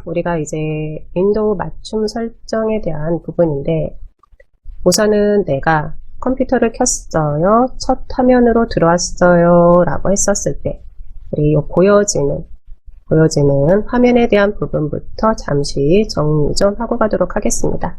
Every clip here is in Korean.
우리가 이제 윈도우 맞춤 설정에 대한 부분인데, 우선은 내가 컴퓨터를 켰어요. 첫 화면으로 들어왔어요. 라고 했었을 때, 우리 요 보여지는 화면에 대한 부분부터 잠시 정리 좀 하고 가도록 하겠습니다.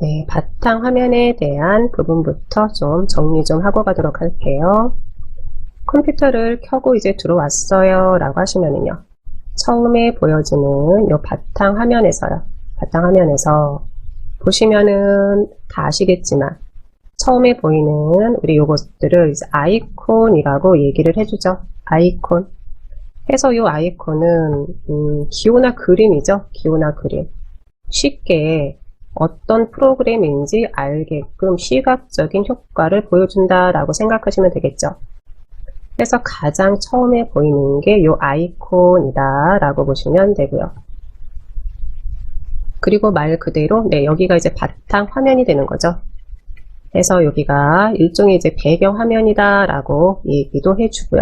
네, 바탕 화면에 대한 부분부터 좀 정리 좀 하고 가도록 할게요. 컴퓨터를 켜고 이제 들어왔어요 라고 하시면은요, 처음에 보여지는 요 바탕 화면에서요, 바탕 화면에서 보시면은 다 아시겠지만 처음에 보이는 우리 요것들을 이제 아이콘이라고 얘기를 해주죠. 아이콘 해서 요 아이콘은 기호나 그림이죠. 기호나 그림. 쉽게 어떤 프로그램인지 알게끔 시각적인 효과를 보여준다라고 생각하시면 되겠죠. 그래서 가장 처음에 보이는 게 이 아이콘이다 라고 보시면 되고요. 그리고 말 그대로 여기가 이제 바탕 화면이 되는 거죠. 그래서 여기가 일종의 이제 배경 화면이다 라고 얘기도 해주고요.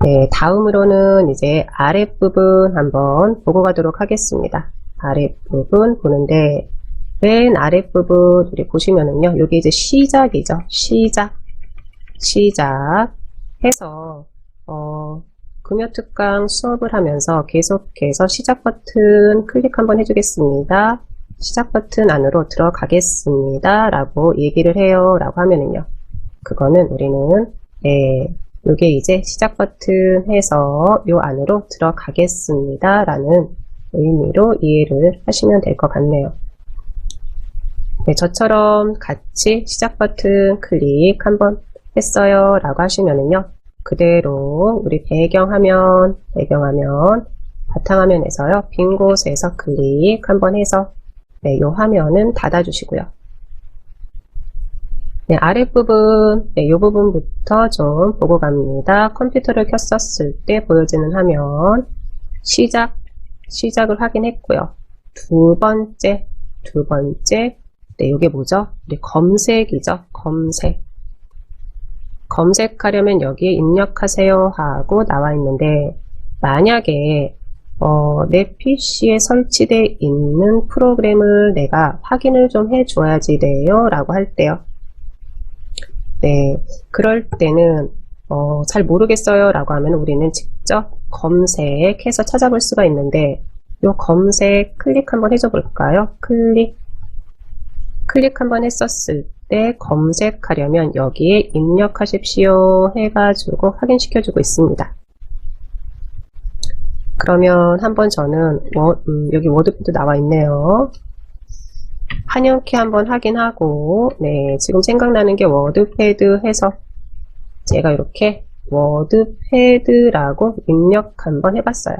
네, 다음으로는 이제 아랫부분 한번 보고 가도록 하겠습니다. 아랫부분 보는데, 맨 아랫부분 우리 보시면은요, 여기 이제 시작이죠. 시작 해서 금요특강 수업을 하면서 계속해서 시작 버튼 클릭 한번 해주겠습니다. 시작 버튼 안으로 들어가겠습니다 라고 얘기를 해요 라고 하면은요, 그거는 우리는 요게 이제 시작 버튼 해서 요 안으로 들어가겠습니다 라는 의미로 이해를 하시면 될 것 같네요. 네, 저처럼 같이 시작 버튼 클릭 한번 했어요 라고 하시면은요, 그대로 우리 배경화면 바탕화면에서요, 빈 곳에서 클릭 한번 해서 요 화면은 닫아주시고요. 네, 아랫부분, 요 부분부터 좀 보고 갑니다. 컴퓨터를 켰었을 때 보여지는 화면, 시작을 확인했고요. 두 번째, 요게 뭐죠? 우리 검색이죠. 검색하려면 여기에 입력하세요 하고 나와 있는데, 만약에 내 PC에 설치되어 있는 프로그램을 내가 확인을 좀 해줘야지 돼요 라고 할 때요. 네, 그럴 때는 잘 모르겠어요 라고 하면 우리는 직접 검색해서 찾아볼 수가 있는데, 요 검색 클릭 한번 해줘 볼까요? 클릭 한번 했었을 때 검색하려면 여기에 입력하십시오 해가지고 확인시켜주고 있습니다. 그러면 한번 저는 여기 워드패드 나와 있네요. 한영키 한번 확인하고, 네, 지금 생각나는 게 워드패드 해서 제가 이렇게 워드패드라고 입력 한번 해봤어요.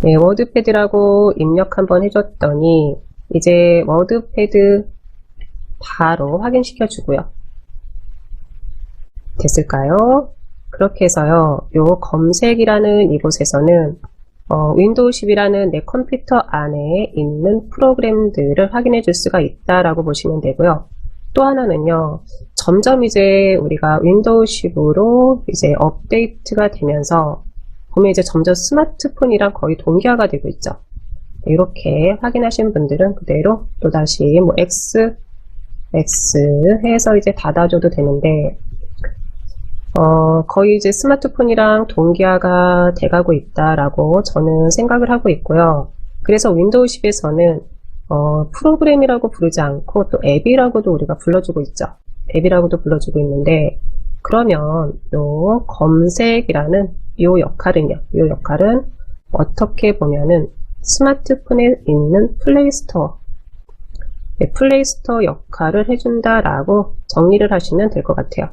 네, 워드패드라고 입력 한번 해줬더니 이제 워드패드 바로 확인시켜 주고요. 됐을까요? 그렇게 해서요, 요 검색이라는 이곳에서는 윈도우 10이라는 내 컴퓨터 안에 있는 프로그램들을 확인해 줄 수가 있다라고 보시면 되고요. 또 하나는요, 점점 이제 우리가 윈도우 10으로 이제 업데이트가 되면서 보면 이제 점점 스마트폰이랑 거의 동기화가 되고 있죠. 이렇게 확인하신 분들은 그대로 또다시 뭐 X 해서 이제 닫아줘도 되는데, 거의 이제 스마트폰이랑 동기화가 돼가고 있다라고 저는 생각을 하고 있고요. 그래서 윈도우 10에서는 프로그램이라고 부르지 않고 또 앱이라고도 우리가 불러주고 있죠. 앱이라고도 불러주고 있는데, 그러면 요 검색이라는 요 역할은 어떻게 보면은 스마트폰에 있는 플레이스토어, 플레이스토어 역할을 해준다라고 정리를 하시면 될 것 같아요.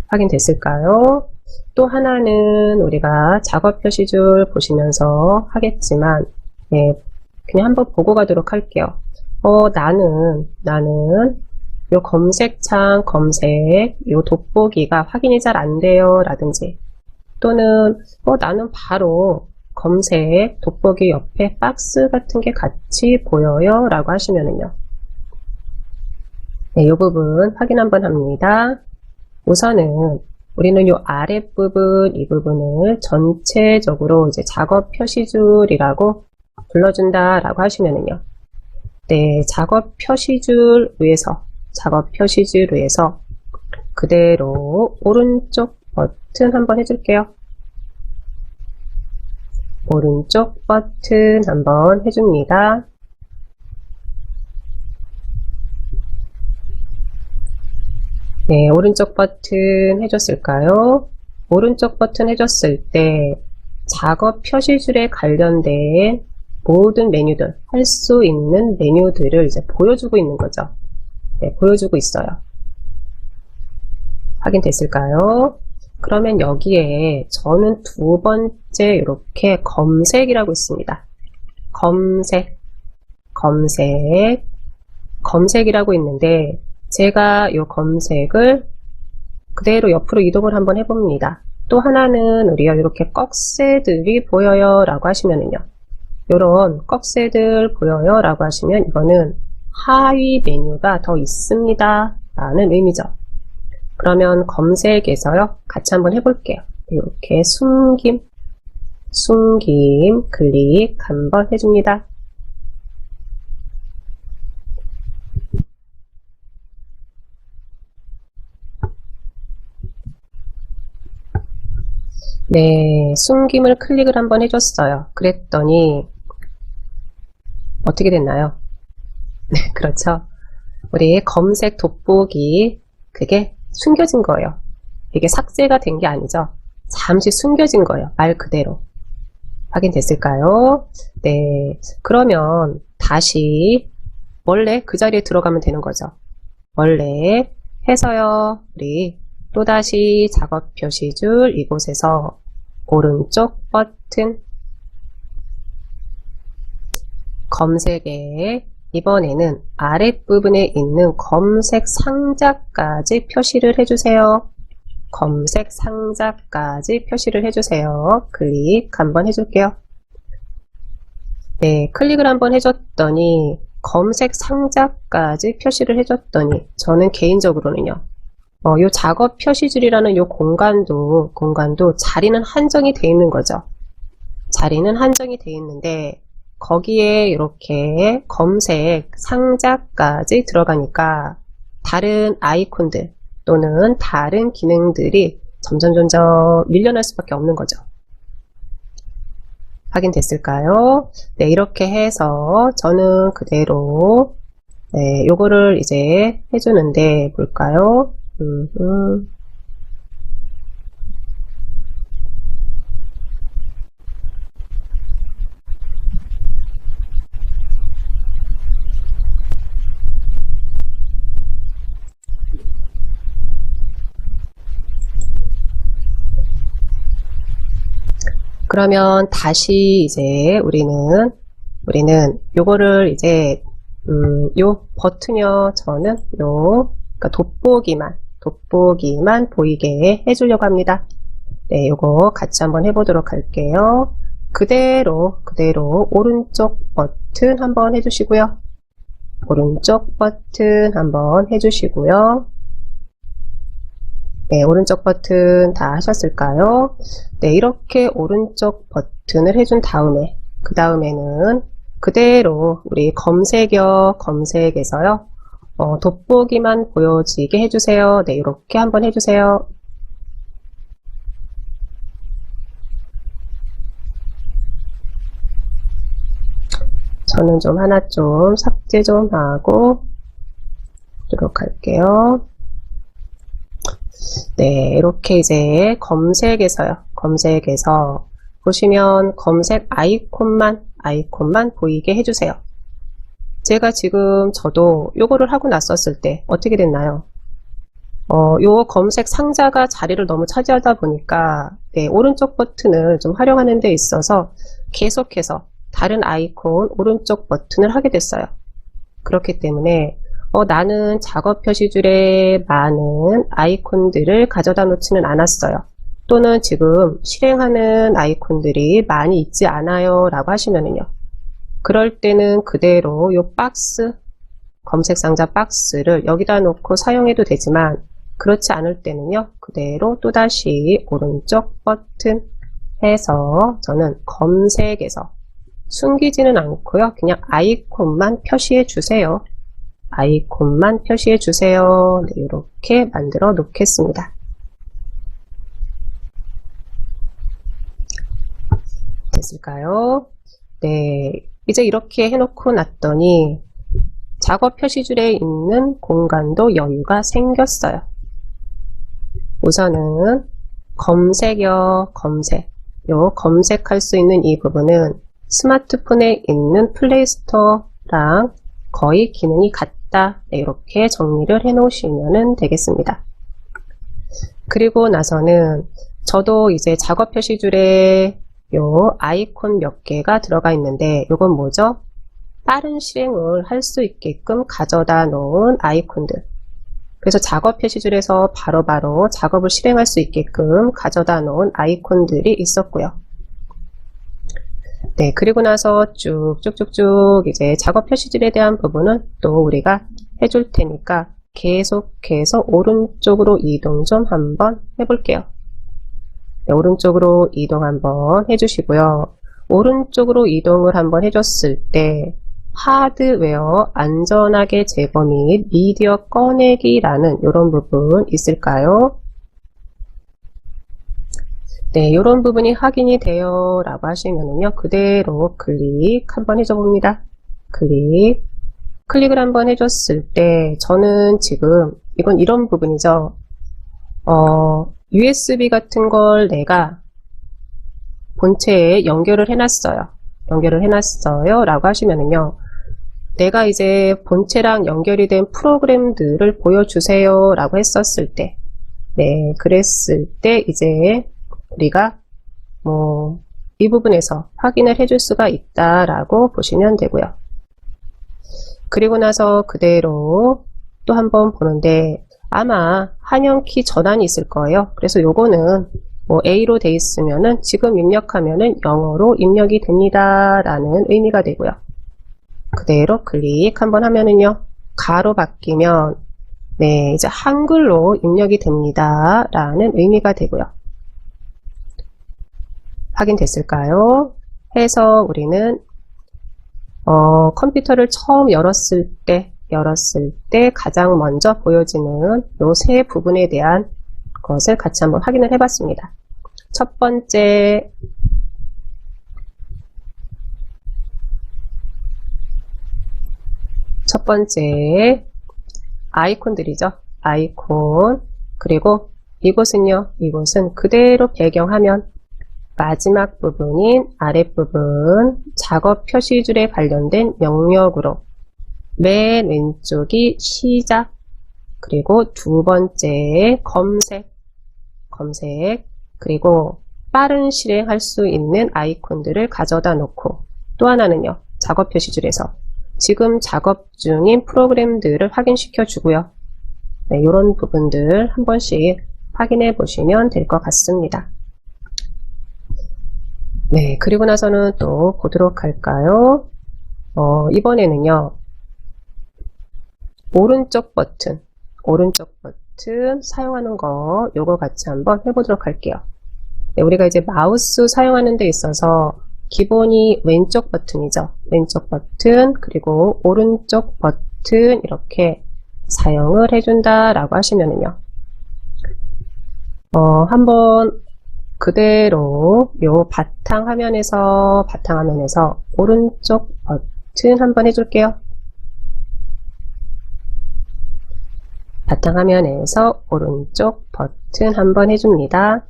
확인됐을까요? 또 하나는 우리가 작업 표시줄 보시면서 하겠지만, 예, 그냥 한번 보고 가도록 할게요. 나는 요 검색창 검색, 요 돋보기가 확인이 잘 안 돼요. 라든지, 또는, 나는 바로 검색, 돋보기 옆에 박스 같은 게 같이 보여요. 라고 하시면은요. 네, 이 부분 확인 한번 합니다. 우선은 우리는 이 아랫부분, 이 부분을 전체적으로 이제 작업 표시줄이라고 불러준다라고 하시면은요. 네, 작업 표시줄 위에서 그대로 오른쪽 버튼 한번 해줄게요. 오른쪽 버튼 한번 해줍니다. 네, 오른쪽 버튼 해줬을까요? 오른쪽 버튼 해줬을 때 작업 표시줄에 관련된 모든 메뉴들, 할 수 있는 메뉴들을 이제 보여주고 있는 거죠. 네, 보여주고 있어요. 확인됐을까요? 그러면 여기에 저는 두 번째 이렇게 검색이라고 있습니다. 검색이라고 있는데, 제가 이 검색을 그대로 옆으로 이동을 한번 해봅니다. 또 하나는 우리가 이렇게 꺽쇠들이 보여요 라고 하시면은요. 이런 꺽쇠들 보여요 라고 하시면 이거는 하위 메뉴가 더 있습니다 라는 의미죠. 그러면 검색에서요. 같이 한번 해볼게요. 이렇게 숨김 클릭 한번 해줍니다. 네, 숨김을 클릭을 한번 해줬어요. 그랬더니 어떻게 됐나요? 네, 그렇죠. 우리 검색 돋보기 그게 숨겨진 거예요. 이게 삭제가 된 게 아니죠. 잠시 숨겨진 거예요. 말 그대로. 확인됐을까요? 네, 그러면 다시 원래 그 자리에 들어가면 되는 거죠. 원래 해서요. 우리 또다시 작업 표시줄 이곳에서 오른쪽 버튼 검색에 이번에는 아랫부분에 있는 검색 상자까지 표시를 해주세요. 검색 상자까지 표시를 해주세요. 클릭 한번 해줄게요. 네, 클릭을 한번 해줬더니 검색 상자까지 표시를 해줬더니 저는 개인적으로는요. 요 작업 표시줄이라는 요 공간도 자리는 한정이 돼 있는 거죠. 자리는 한정이 돼 있는데 거기에 이렇게 검색 상자까지 들어가니까 다른 아이콘들 또는 다른 기능들이 점점 밀려날 수밖에 없는 거죠. 확인됐을까요? 네, 이렇게 해서 저는 그대로 네, 요거를 이제 해주는데 볼까요? 그러면 다시 이제 우리는 요거를 이제 요 버튼이요. 저는 그러니까 돋보기만 보이게 해주려고 합니다. 네, 요거 같이 한번 해보도록 할게요. 그대로 오른쪽 버튼 한번 해주시고요. 오른쪽 버튼 한번 해주시고요. 네, 오른쪽 버튼 다 하셨을까요? 네, 이렇게 오른쪽 버튼을 해준 다음에 그 다음에는 그대로 우리 검색에서요. 돋보기만 보여지게 해주세요. 네, 이렇게 한번 해주세요. 저는 좀 하나 좀 삭제 좀 하고 하도록 할게요. 네, 이렇게 이제 검색에서 보시면 검색 아이콘만 보이게 해주세요. 제가 지금 저도 요거를 하고 났었을 때 어떻게 됐나요? 요 검색 상자가 자리를 너무 차지하다 보니까 네, 오른쪽 버튼을 좀 활용하는 데 있어서 계속해서 다른 아이콘 오른쪽 버튼을 하게 됐어요. 그렇기 때문에 나는 작업 표시줄에 많은 아이콘들을 가져다 놓지는 않았어요. 또는 지금 실행하는 아이콘들이 많이 있지 않아요 라고 하시면은요. 그럴 때는 그대로 요 박스, 검색 상자 박스를 여기다 놓고 사용해도 되지만 그렇지 않을 때는요. 그대로 또다시 오른쪽 버튼 해서 저는 검색에서 숨기지는 않고요. 그냥 아이콘만 표시해 주세요. 아이콘만 표시해 주세요. 네, 이렇게 만들어 놓겠습니다. 됐을까요? 네, 이제 이렇게 해놓고 났더니 작업 표시줄에 있는 공간도 여유가 생겼어요. 우선은 검색어 검색, 요 검색할 수 있는 이 부분은 스마트폰에 있는 플레이스토어랑 거의 기능이 같다. 네, 이렇게 정리를 해 놓으시면 되겠습니다. 그리고 나서는 저도 이제 작업 표시줄에 요 아이콘 몇 개가 들어가 있는데 요건 뭐죠? 빠른 실행을 할 수 있게끔 가져다 놓은 아이콘들. 그래서 작업 표시줄에서 바로바로 작업을 실행할 수 있게끔 가져다 놓은 아이콘들이 있었고요. 네, 그리고 나서 쭉쭉쭉쭉 이제 작업 표시줄에 대한 부분은 또 우리가 해줄 테니까 계속해서 오른쪽으로 이동 좀 한번 해볼게요. 네, 오른쪽으로 이동 한번 해주시고요. 오른쪽으로 이동을 한번 해줬을 때 하드웨어 안전하게 제거 및 미디어 꺼내기라는 이런 부분 있을까요? 네, 이런 부분이 확인이 돼요 라고 하시면은요, 그대로 클릭 한번 해줘 봅니다. 클릭을 한번 해줬을 때 저는 지금 이건 이런 부분이죠. USB 같은 걸 내가 본체에 연결을 해놨어요 라고 하시면은요, 내가 이제 본체랑 연결이 된 프로그램들을 보여주세요 라고 했었을 때, 네, 그랬을 때 이제 우리가 이 부분에서 확인을 해줄 수가 있다라고 보시면 되고요. 그리고 나서 그대로 또 한번 보는데 아마 한영키 전환이 있을 거예요. 그래서 요거는 A로 돼 있으면은 지금 입력하면은 영어로 입력이 됩니다 라는 의미가 되고요. 그대로 클릭 한번 하면은요, 가로 바뀌면 네, 이제 한글로 입력이 됩니다 라는 의미가 되고요. 확인됐을까요? 해서 우리는 컴퓨터를 처음 열었을 때 가장 먼저 보여지는 요 세 부분에 대한 것을 같이 한번 확인을 해봤습니다. 첫 번째, 아이콘들이죠. 아이콘. 그리고 이곳은 그대로 배경화면, 마지막 부분인 아랫부분 작업 표시줄에 관련된 명령으로 맨 왼쪽이 시작, 그리고 두 번째 검색, 그리고 빠른 실행할 수 있는 아이콘들을 가져다 놓고, 또 하나는요, 작업 표시줄에서 지금 작업 중인 프로그램들을 확인시켜 주고요. 네, 이런 부분들 한 번씩 확인해 보시면 될 것 같습니다. 네, 그리고 나서는 또 보도록 할까요? 이번에는요, 오른쪽 버튼 사용하는 거 요거 같이 한번 해보도록 할게요. 네, 우리가 이제 마우스 사용하는 데 있어서 기본이 왼쪽 버튼이죠. 왼쪽 버튼, 그리고 오른쪽 버튼 이렇게 사용을 해준다 라고 하시면은요, 한번 그대로 요 바탕화면에서 오른쪽 버튼 한번 해줄게요. 바탕화면에서 오른쪽 버튼 한번 해줍니다.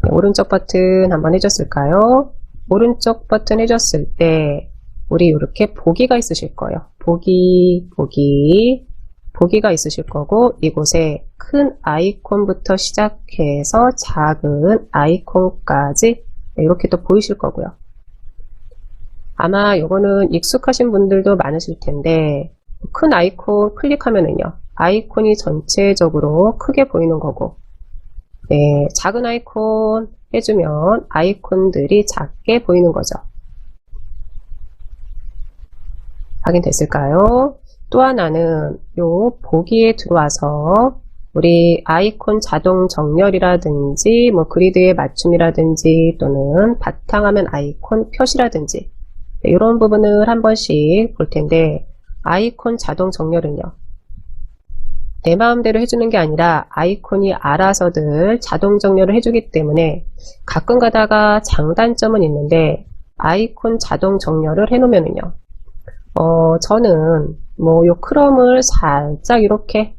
네, 오른쪽 버튼 한번 해줬을까요? 오른쪽 버튼 해줬을 때 우리 이렇게 보기가 있으실 거예요. 보기 보기가 있으실 거고 이곳에 큰 아이콘부터 시작해서 작은 아이콘까지 이렇게 또 보이실 거고요. 아마 요거는 익숙하신 분들도 많으실 텐데 큰 아이콘 클릭하면은요. 아이콘이 전체적으로 크게 보이는 거고 네, 작은 아이콘 해주면 아이콘들이 작게 보이는 거죠. 확인됐을까요? 또 하나는 요 보기에 들어와서 우리 아이콘 자동 정렬이라든지 뭐 그리드의 맞춤이라든지 또는 바탕화면 아이콘 표시라든지 네, 이런 부분을 한 번씩 볼 텐데 아이콘 자동 정렬은요. 내 마음대로 해주는 게 아니라 아이콘이 알아서들 자동 정렬을 해주기 때문에 가끔 가다가 장단점은 있는데 아이콘 자동 정렬을 해놓으면은요. 저는 뭐 요 크롬을 살짝 이렇게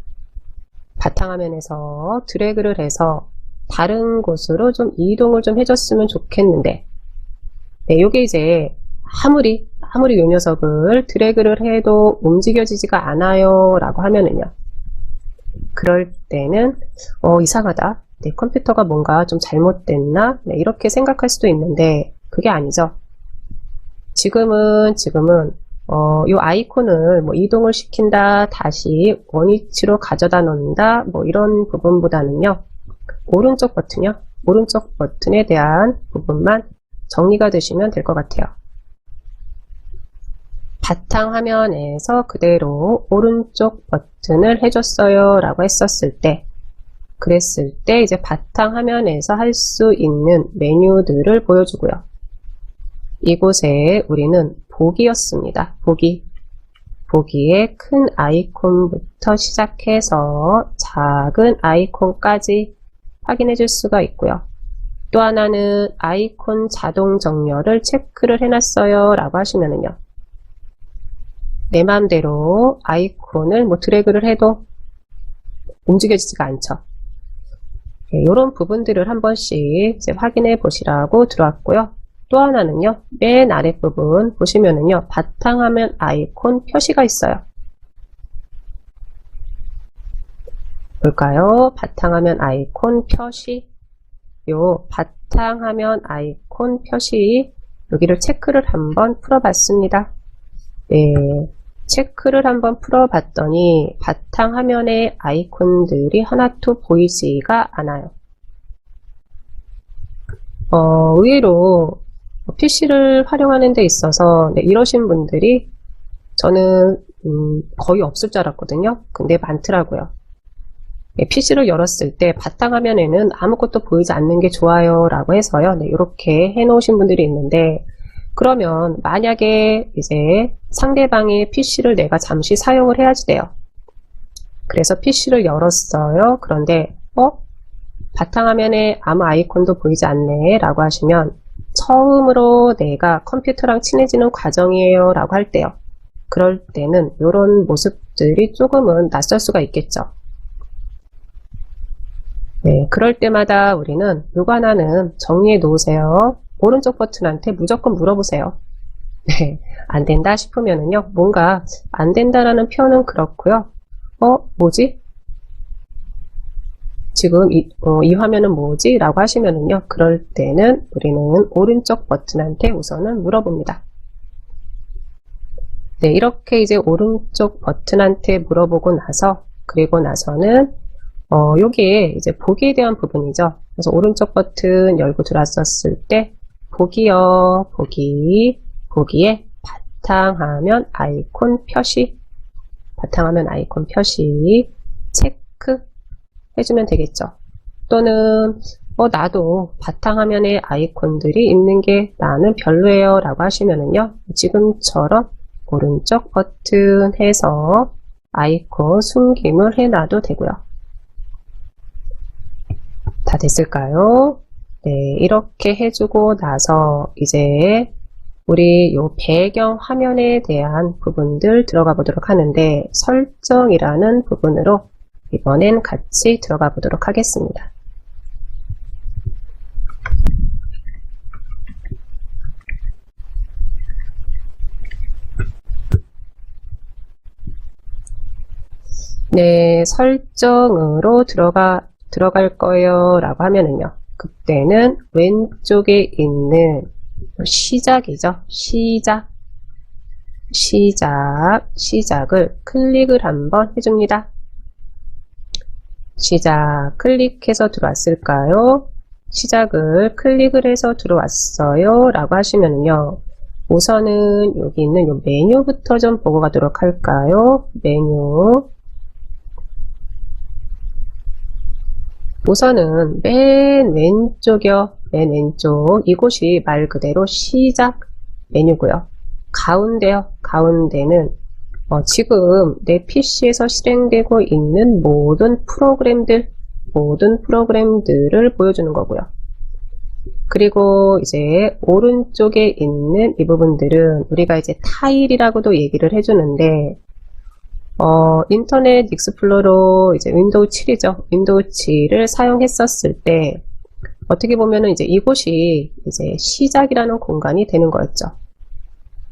바탕화면에서 드래그를 해서 다른 곳으로 좀 이동을 좀 해줬으면 좋겠는데 네, 요게 이제 아무리 요 녀석을 드래그를 해도 움직여지지가 않아요 라고 하면은요. 그럴 때는 이상하다. 내 컴퓨터가 뭔가 좀 잘못됐나? 네, 이렇게 생각할 수도 있는데 그게 아니죠. 지금은 요 아이콘을 뭐 이동을 시킨다, 다시 원위치로 가져다 놓는다, 뭐 이런 부분보다는요. 오른쪽 버튼이요. 오른쪽 버튼에 대한 부분만 정리가 되시면 될 것 같아요. 바탕화면에서 그대로 오른쪽 버튼을 해줬어요 라고 했었을 때 그랬을 때 이제 바탕화면에서 할 수 있는 메뉴들을 보여주고요. 이곳에 우리는 보기였습니다. 보기에 큰 아이콘부터 시작해서 작은 아이콘까지 확인해 줄 수가 있고요. 또 하나는 아이콘 자동 정렬을 체크를 해놨어요 라고 하시면은요. 내 마음대로 아이콘을 뭐 드래그를 해도 움직여지지가 않죠. 네, 이런 부분들을 한 번씩 이제 확인해 보시라고 들어왔고요. 또 하나는요, 맨 아랫부분 보시면은요, 바탕화면 아이콘 표시가 있어요. 볼까요? 바탕화면 아이콘 표시. 요 바탕화면 아이콘 표시, 여기를 체크를 한번 풀어봤습니다. 네. 체크를 한번 풀어봤더니 바탕화면에 아이콘들이 하나도 보이지가 않아요. 의외로 PC를 활용하는 데 있어서 네, 이러신 분들이 저는 거의 없을 줄 알았거든요. 근데 많더라고요. 네, PC를 열었을 때 바탕화면에는 아무것도 보이지 않는 게 좋아요 라고 해서요. 네, 이렇게 해놓으신 분들이 있는데 그러면 만약에 이제 상대방의 PC를 내가 잠시 사용을 해야지 돼요. 그래서 PC를 열었어요. 그런데 바탕화면에 아무 아이콘도 보이지 않네 라고 하시면 처음으로 내가 컴퓨터랑 친해지는 과정이에요 라고 할 때요. 그럴 때는 이런 모습들이 조금은 낯설 수가 있겠죠. 네, 그럴 때마다 우리는 요거 하나는 정리해 놓으세요. 오른쪽 버튼한테 무조건 물어보세요. 네, 안 된다 싶으면은요, 뭔가 안 된다라는 표현은 그렇고요. 뭐지? 지금 이 화면은 뭐지? 라고 하시면은요, 그럴 때는 우리는 오른쪽 버튼한테 우선은 물어봅니다. 네, 이렇게 이제 오른쪽 버튼한테 물어보고 나서, 그리고 나서는 여기에 이제 보기에 대한 부분이죠. 그래서 오른쪽 버튼 열고 들어왔었을 때 보기요, 보기에 바탕화면 아이콘 표시, 바탕화면 아이콘 표시 체크 해주면 되겠죠. 또는 나도 바탕화면에 아이콘들이 있는 게 나는 별로예요 라고 하시면은요, 지금처럼 오른쪽 버튼 해서 아이콘 숨김을 해놔도 되고요. 다 됐을까요? 네, 이렇게 해주고 나서 이제 우리 요 배경 화면에 대한 부분들 들어가 보도록 하는데 설정이라는 부분으로 이번엔 같이 들어가 보도록 하겠습니다. 네, 설정으로 들어갈 거예요 라고 하면은요. 그때는 왼쪽에 있는 시작이죠. 시작을 클릭을 한번 해줍니다. 시작 클릭해서 들어왔을까요? 시작을 클릭을 해서 들어왔어요 라고 하시면은요. 우선은 여기 있는 요 메뉴부터 좀 보고 가도록 할까요? 메뉴. 우선은 맨 왼쪽이요. 맨 왼쪽. 이곳이 말 그대로 시작 메뉴고요. 가운데요. 가운데는 지금 내 PC에서 실행되고 있는 모든 프로그램들을 보여주는 거고요. 그리고 이제 오른쪽에 있는 이 부분들은 우리가 이제 타일이라고도 얘기를 해주는데 인터넷 익스플로러 이제 윈도우 7이죠. 윈도우 7을 사용했었을 때 어떻게 보면은 이제 이곳이 이제 시작이라는 공간이 되는 거였죠.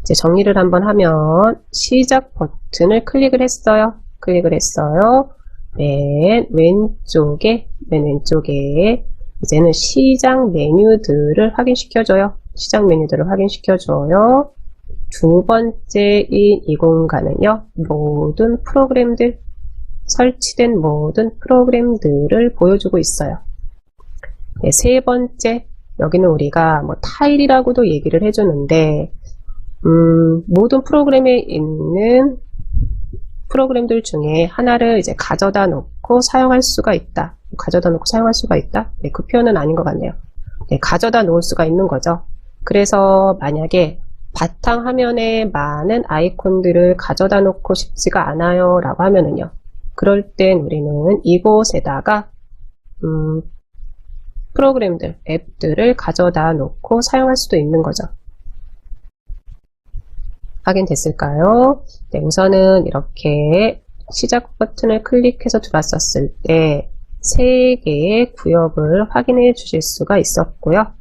이제 정리를 한번 하면 시작 버튼을 클릭을 했어요. 맨 왼쪽에 이제는 시작 메뉴들을 확인시켜줘요. 두 번째인 이 공간은요. 설치된 모든 프로그램들을 보여주고 있어요. 네, 세 번째, 여기는 우리가 뭐 타일이라고도 얘기를 해주는데 모든 프로그램에 있는 프로그램들 중에 하나를 이제 가져다 놓고 사용할 수가 있다. 네, 그 표현은 아닌 것 같네요. 네, 가져다 놓을 수가 있는 거죠. 그래서 만약에 바탕화면에 많은 아이콘들을 가져다 놓고 싶지가 않아요 라고 하면은요. 그럴 땐 우리는 이곳에다가 앱들을 가져다 놓고 사용할 수도 있는 거죠. 확인됐을까요? 네, 우선은 이렇게 시작 버튼을 클릭해서 들어왔었을 때 3개의 구역을 확인해 주실 수가 있었고요.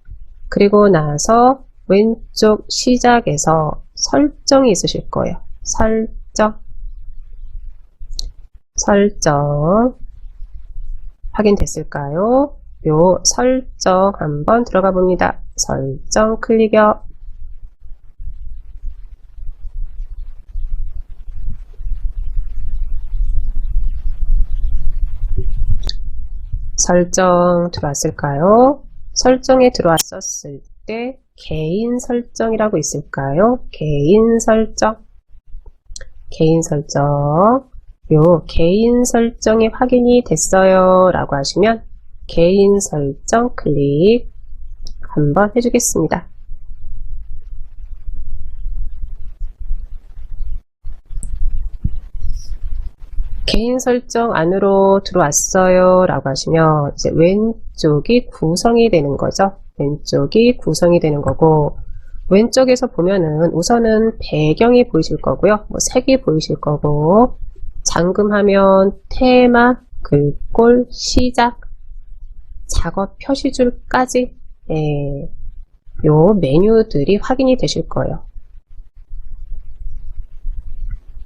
그리고 나서 왼쪽 시작에서 설정이 있으실 거예요. 설정 확인됐을까요? 요 설정 한번 들어가 봅니다. 설정 클릭이요. 설정 들어왔을까요? 설정에 들어왔었을 때 개인 설정이라고 있을까요? 개인 설정. 요 개인 설정이 확인이 됐어요 라고 하시면 개인 설정 클릭 한번 해주겠습니다. 개인 설정 안으로 들어왔어요 라고 하시면 이제 왼쪽이 구성이 되는 거죠. 왼쪽이 구성이 되는 거고 왼쪽에서 보면은 우선은 배경이 보이실 거고요. 뭐 색이 보이실 거고 잠금화면, 테마, 글꼴, 시작, 작업 표시줄까지 요 메뉴들이 확인이 되실 거예요.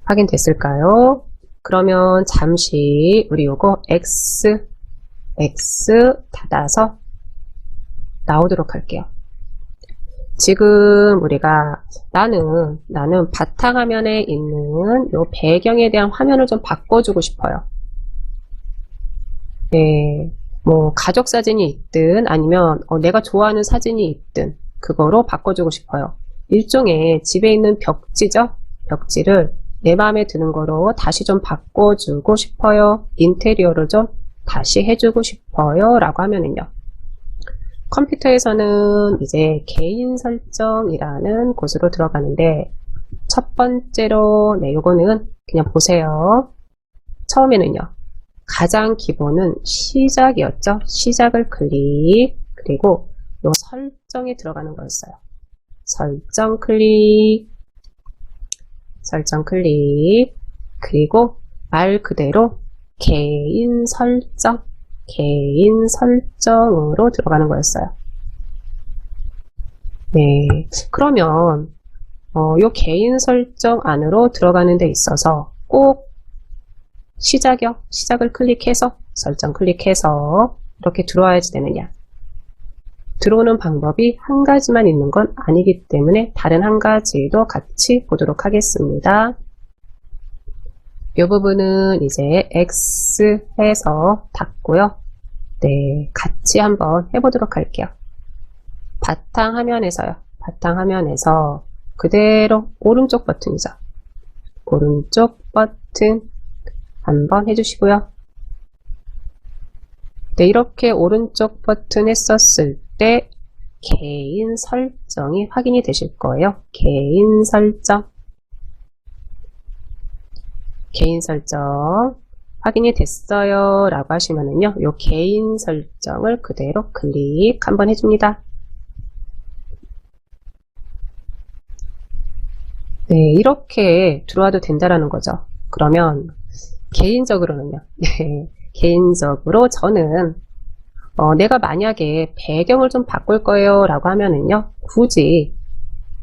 확인됐을까요? 그러면 잠시 우리 요거 X 닫아서 나오도록 할게요. 지금 우리가 나는 바탕화면에 있는 요 배경에 대한 화면을 좀 바꿔주고 싶어요. 네, 뭐 가족 사진이 있든 아니면 내가 좋아하는 사진이 있든 그거로 바꿔주고 싶어요. 일종의 집에 있는 벽지죠. 벽지를 내 마음에 드는 거로 다시 좀 바꿔주고 싶어요. 인테리어를 좀 다시 해주고 싶어요 라고 하면은요. 컴퓨터에서는 이제 개인 설정이라는 곳으로 들어가는데 첫 번째로 요거는 그냥 보세요. 처음에는요. 가장 기본은 시작이었죠. 시작을 클릭 그리고 요 설정에 들어가는 거였어요. 설정 클릭 그리고 말 그대로 개인 설정으로 들어가는 거였어요. 네, 그러면 요 개인 설정 안으로 들어가는 데 있어서 꼭 시작을 클릭해서 설정 클릭해서 이렇게 들어와야지 되느냐. 들어오는 방법이 한 가지만 있는 건 아니기 때문에 다른 한 가지도 같이 보도록 하겠습니다. 이 부분은 이제 X 해서 닫고요. 네, 같이 한번 해보도록 할게요. 바탕화면에서요. 바탕화면에서 그대로 오른쪽 버튼이죠. 오른쪽 버튼 한번 해주시고요. 네, 이렇게 오른쪽 버튼 했었을 때 개인 설정이 확인이 되실 거예요. 개인 설정 확인이 됐어요 라고 하시면은요, 요 개인 설정을 그대로 클릭 한번 해줍니다. 네, 이렇게 들어와도 된다라는 거죠. 그러면 개인적으로는요, 네, 개인적으로 저는 내가 만약에 배경을 좀 바꿀 거예요 라고 하면은요, 굳이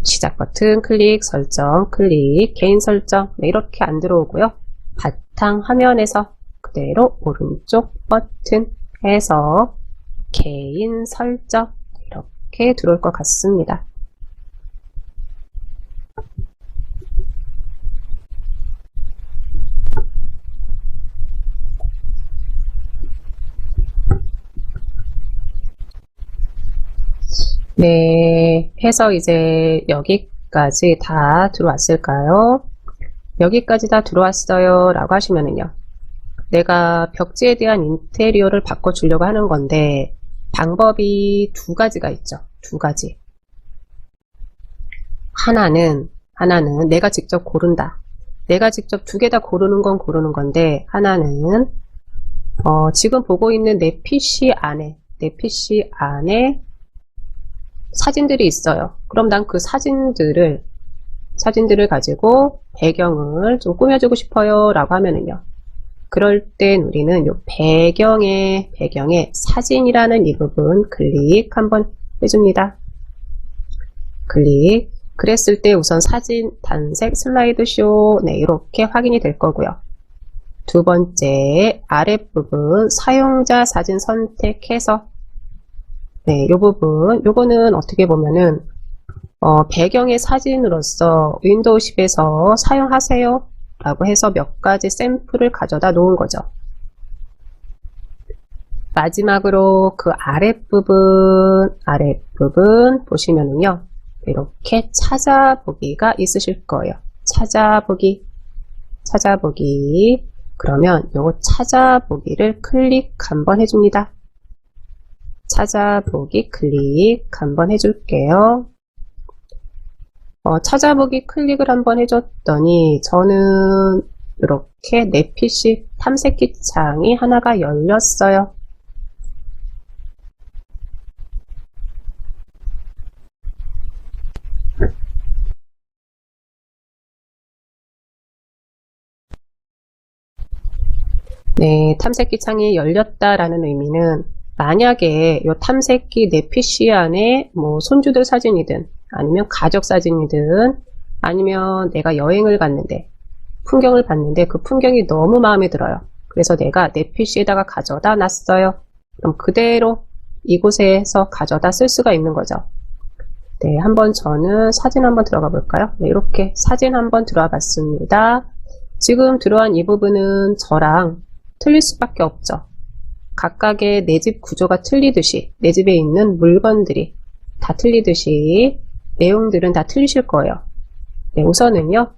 시작 버튼 클릭, 설정 클릭, 개인 설정, 네, 이렇게 안 들어오고요. 바탕 화면에서 그대로 오른쪽 버튼 해서 개인 설정 이렇게 들어올 것 같습니다. 네, 해서 이제 여기까지 다 들어왔을까요? 여기까지 다 들어왔어요 라고 하시면은요, 내가 벽지에 대한 인테리어를 바꿔주려고 하는 건데 방법이 두 가지가 있죠. 두 가지. 하나는 내가 직접 고른다. 내가 직접 두 개 다 고르는 건 고르는 건데, 하나는 지금 보고 있는 내 PC 안에 사진들이 있어요. 그럼 난 그 사진들을 가지고 배경을 좀 꾸며주고 싶어요 라고 하면은요, 그럴 땐 우리는 요 배경에 사진이라는 이 부분 클릭 한번 해줍니다. 클릭. 그랬을 때 우선 사진 단색 슬라이드쇼, 네, 이렇게 확인이 될 거고요. 두 번째 아랫부분 사용자 사진 선택해서, 네, 요 부분, 요거는 어떻게 보면은 배경의 사진으로서 윈도우 10에서 사용하세요 라고 해서 몇 가지 샘플을 가져다 놓은 거죠. 마지막으로 그 아랫부분 보시면은요, 이렇게 찾아보기가 있으실 거예요. 찾아보기. 그러면 요거 찾아보기를 클릭 한번 해줍니다. 찾아보기 클릭 한번 해줄게요. 찾아보기 클릭을 한번 해줬더니 저는 이렇게 내 PC 탐색기 창이 하나가 열렸어요. 네, 탐색기 창이 열렸다라는 의미는 만약에 이 탐색기 내 PC 안에 뭐 손주들 사진이든 아니면 가족 사진이든 아니면 내가 여행을 갔는데 풍경을 봤는데 그 풍경이 너무 마음에 들어요. 그래서 내가 내 PC에다가 가져다 놨어요. 그럼 그대로 이곳에서 가져다 쓸 수가 있는 거죠. 네, 한번 저는 사진 한번 들어가 볼까요? 네, 이렇게 사진 한번 들어와 봤습니다. 지금 들어간 이 부분은 저랑 틀릴 수밖에 없죠. 각각의 내 집 구조가 틀리듯이, 내 집에 있는 물건들이 다 틀리듯이 내용들은 다 틀리실 거예요. 네, 우선은요,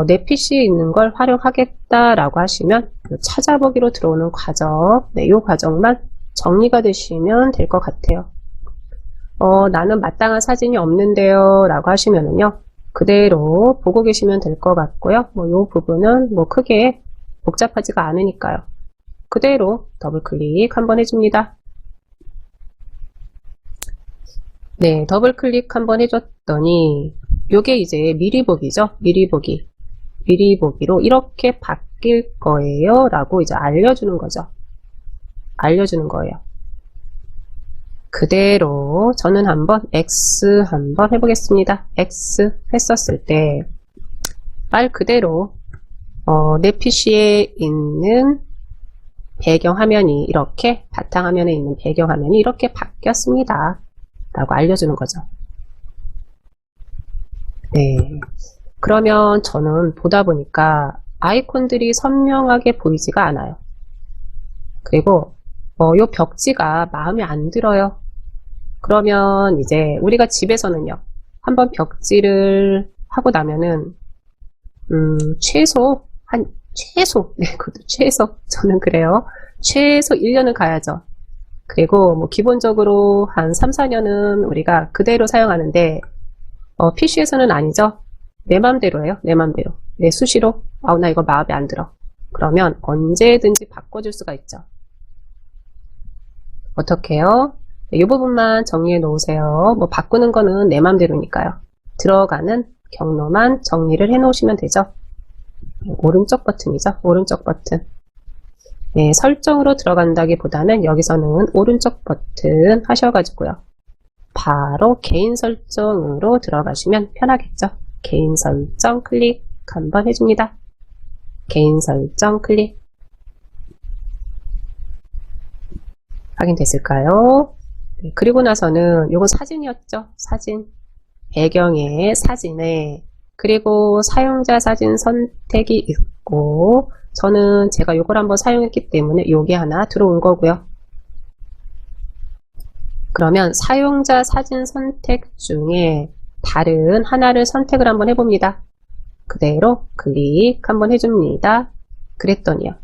내 PC에 있는 걸 활용하겠다라고 하시면 찾아보기로 들어오는 과정, 네, 이 과정만 정리가 되시면 될 것 같아요. 나는 마땅한 사진이 없는데요 라고 하시면은요, 그대로 보고 계시면 될 것 같고요. 뭐 이 부분은 뭐 크게 복잡하지가 않으니까요. 그대로 더블 클릭 한번 해줍니다. 네, 더블 클릭 한번 해줬더니 요게 이제 미리 보기죠. 미리 보기로 이렇게 바뀔 거예요 라고 이제 알려주는 거죠. 알려주는 거예요. 그대로 저는 한번 X 한번 해보겠습니다. X 했었을 때 말 그대로 내 PC에 있는 배경화면이 이렇게 바탕화면에 있는 배경화면이 이렇게 바뀌었습니다. 라고 알려주는 거죠. 네. 그러면 저는 보다 보니까 아이콘들이 선명하게 보이지가 않아요. 그리고 요 벽지가 마음에 안 들어요. 그러면 이제 우리가 집에서는요. 한번 벽지를 하고 나면은 최소 네, 그것도 최소 저는 그래요. 최소 1년은 가야죠. 그리고 뭐 기본적으로 한 3, 4년은 우리가 그대로 사용하는데 PC에서는 아니죠. 내 맘대로예요. 내 맘대로. 내 수시로 나 이거 마음에 안 들어. 그러면 언제든지 바꿔줄 수가 있죠. 어떻게 해요? 이 부분만 정리해 놓으세요. 뭐 바꾸는 거는 내 맘대로니까요. 들어가는 경로만 정리를 해 놓으시면 되죠. 오른쪽 버튼이죠. 오른쪽 버튼. 네, 설정으로 들어간다기보다는 여기서는 오른쪽 버튼 하셔가지고요. 바로 개인 설정으로 들어가시면 편하겠죠. 개인 설정 클릭 한번 해줍니다. 개인 설정 클릭. 확인됐을까요? 네, 그리고 나서는 요거 사진이었죠. 사진. 배경에 사진에 그리고 사용자 사진 선택이 있고 저는 제가 요걸 한번 사용했기 때문에 요게 하나 들어온 거고요. 그러면 사용자 사진 선택 중에 다른 하나를 선택을 한번 해봅니다. 그대로 클릭 한번 해줍니다. 그랬더니요.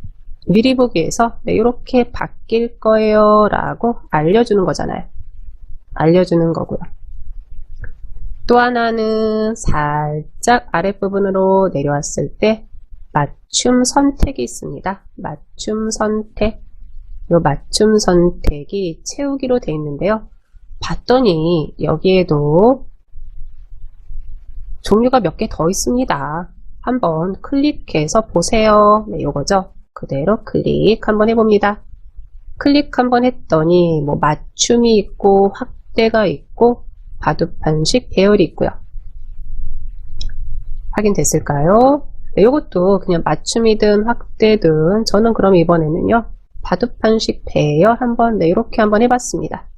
미리 보기에서 네, 이렇게 바뀔 거예요 라고 알려주는 거잖아요. 알려주는 거고요. 또 하나는 살짝 아랫부분으로 내려왔을 때 맞춤 선택이 있습니다. 맞춤 선택. 이 맞춤 선택이 채우기로 되어 있는데요. 봤더니 여기에도 종류가 몇 개 더 있습니다. 한번 클릭해서 보세요. 네, 요거죠. 그대로 클릭 한번 해봅니다. 클릭 한번 했더니 뭐 맞춤이 있고 확대가 있고 바둑판식 배열이 있고요. 확인됐을까요? 네, 이것도 그냥 맞춤이든 확대든 저는 그럼 이번에는요. 바둑판식 배열 한번 네, 이렇게 한번 해봤습니다.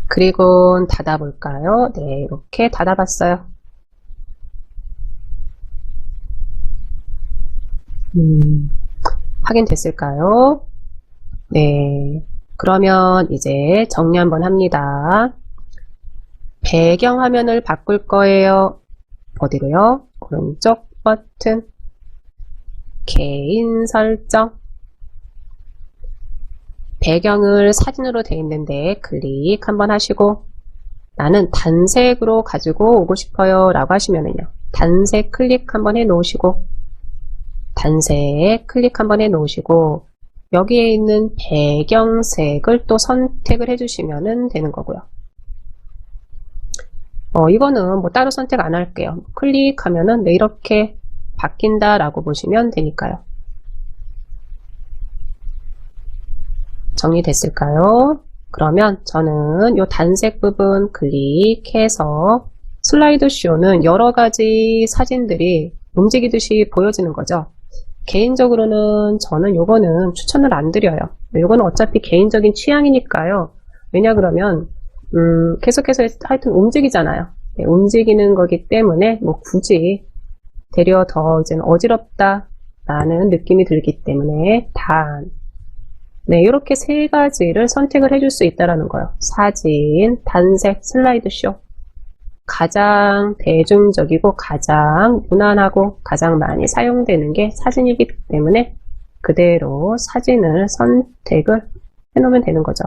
그리고 닫아볼까요? 네, 이렇게 닫아봤어요. 확인됐을까요? 네. 그러면 이제 정리 한번 합니다. 배경 화면을 바꿀 거예요. 어디로요? 오른쪽 버튼. 개인 설정. 배경을 사진으로 되어 있는데 클릭 한번 하시고 나는 단색으로 가지고 오고 싶어요 라고 하시면은요. 단색 클릭 한번 해 놓으시고 단색 클릭 한번 해 놓으시고 여기에 있는 배경색을 또 선택을 해주시면 되는 거고요. 이거는 뭐 따로 선택 안 할게요. 클릭하면은 네, 이렇게 바뀐다 라고 보시면 되니까요. 정리됐을까요? 그러면 저는 이 단색 부분 클릭해서 슬라이드 쇼는 여러 가지 사진들이 움직이듯이 보여지는 거죠. 개인적으로는 저는 요거는 추천을 안 드려요. 요거는 어차피 개인적인 취향이니까요. 왜냐 그러면 계속해서 하여튼 움직이잖아요. 네, 움직이는 거기 때문에 뭐 굳이 되려 더 이제는 어지럽다 라는 느낌이 들기 때문에 네, 이렇게 세 가지를 선택을 해줄 수 있다라는 거예요. 사진, 단색, 슬라이드쇼. 가장 대중적이고 가장 무난하고 가장 많이 사용되는 게 사진이기 때문에 그대로 사진을 선택을 해놓으면 되는 거죠.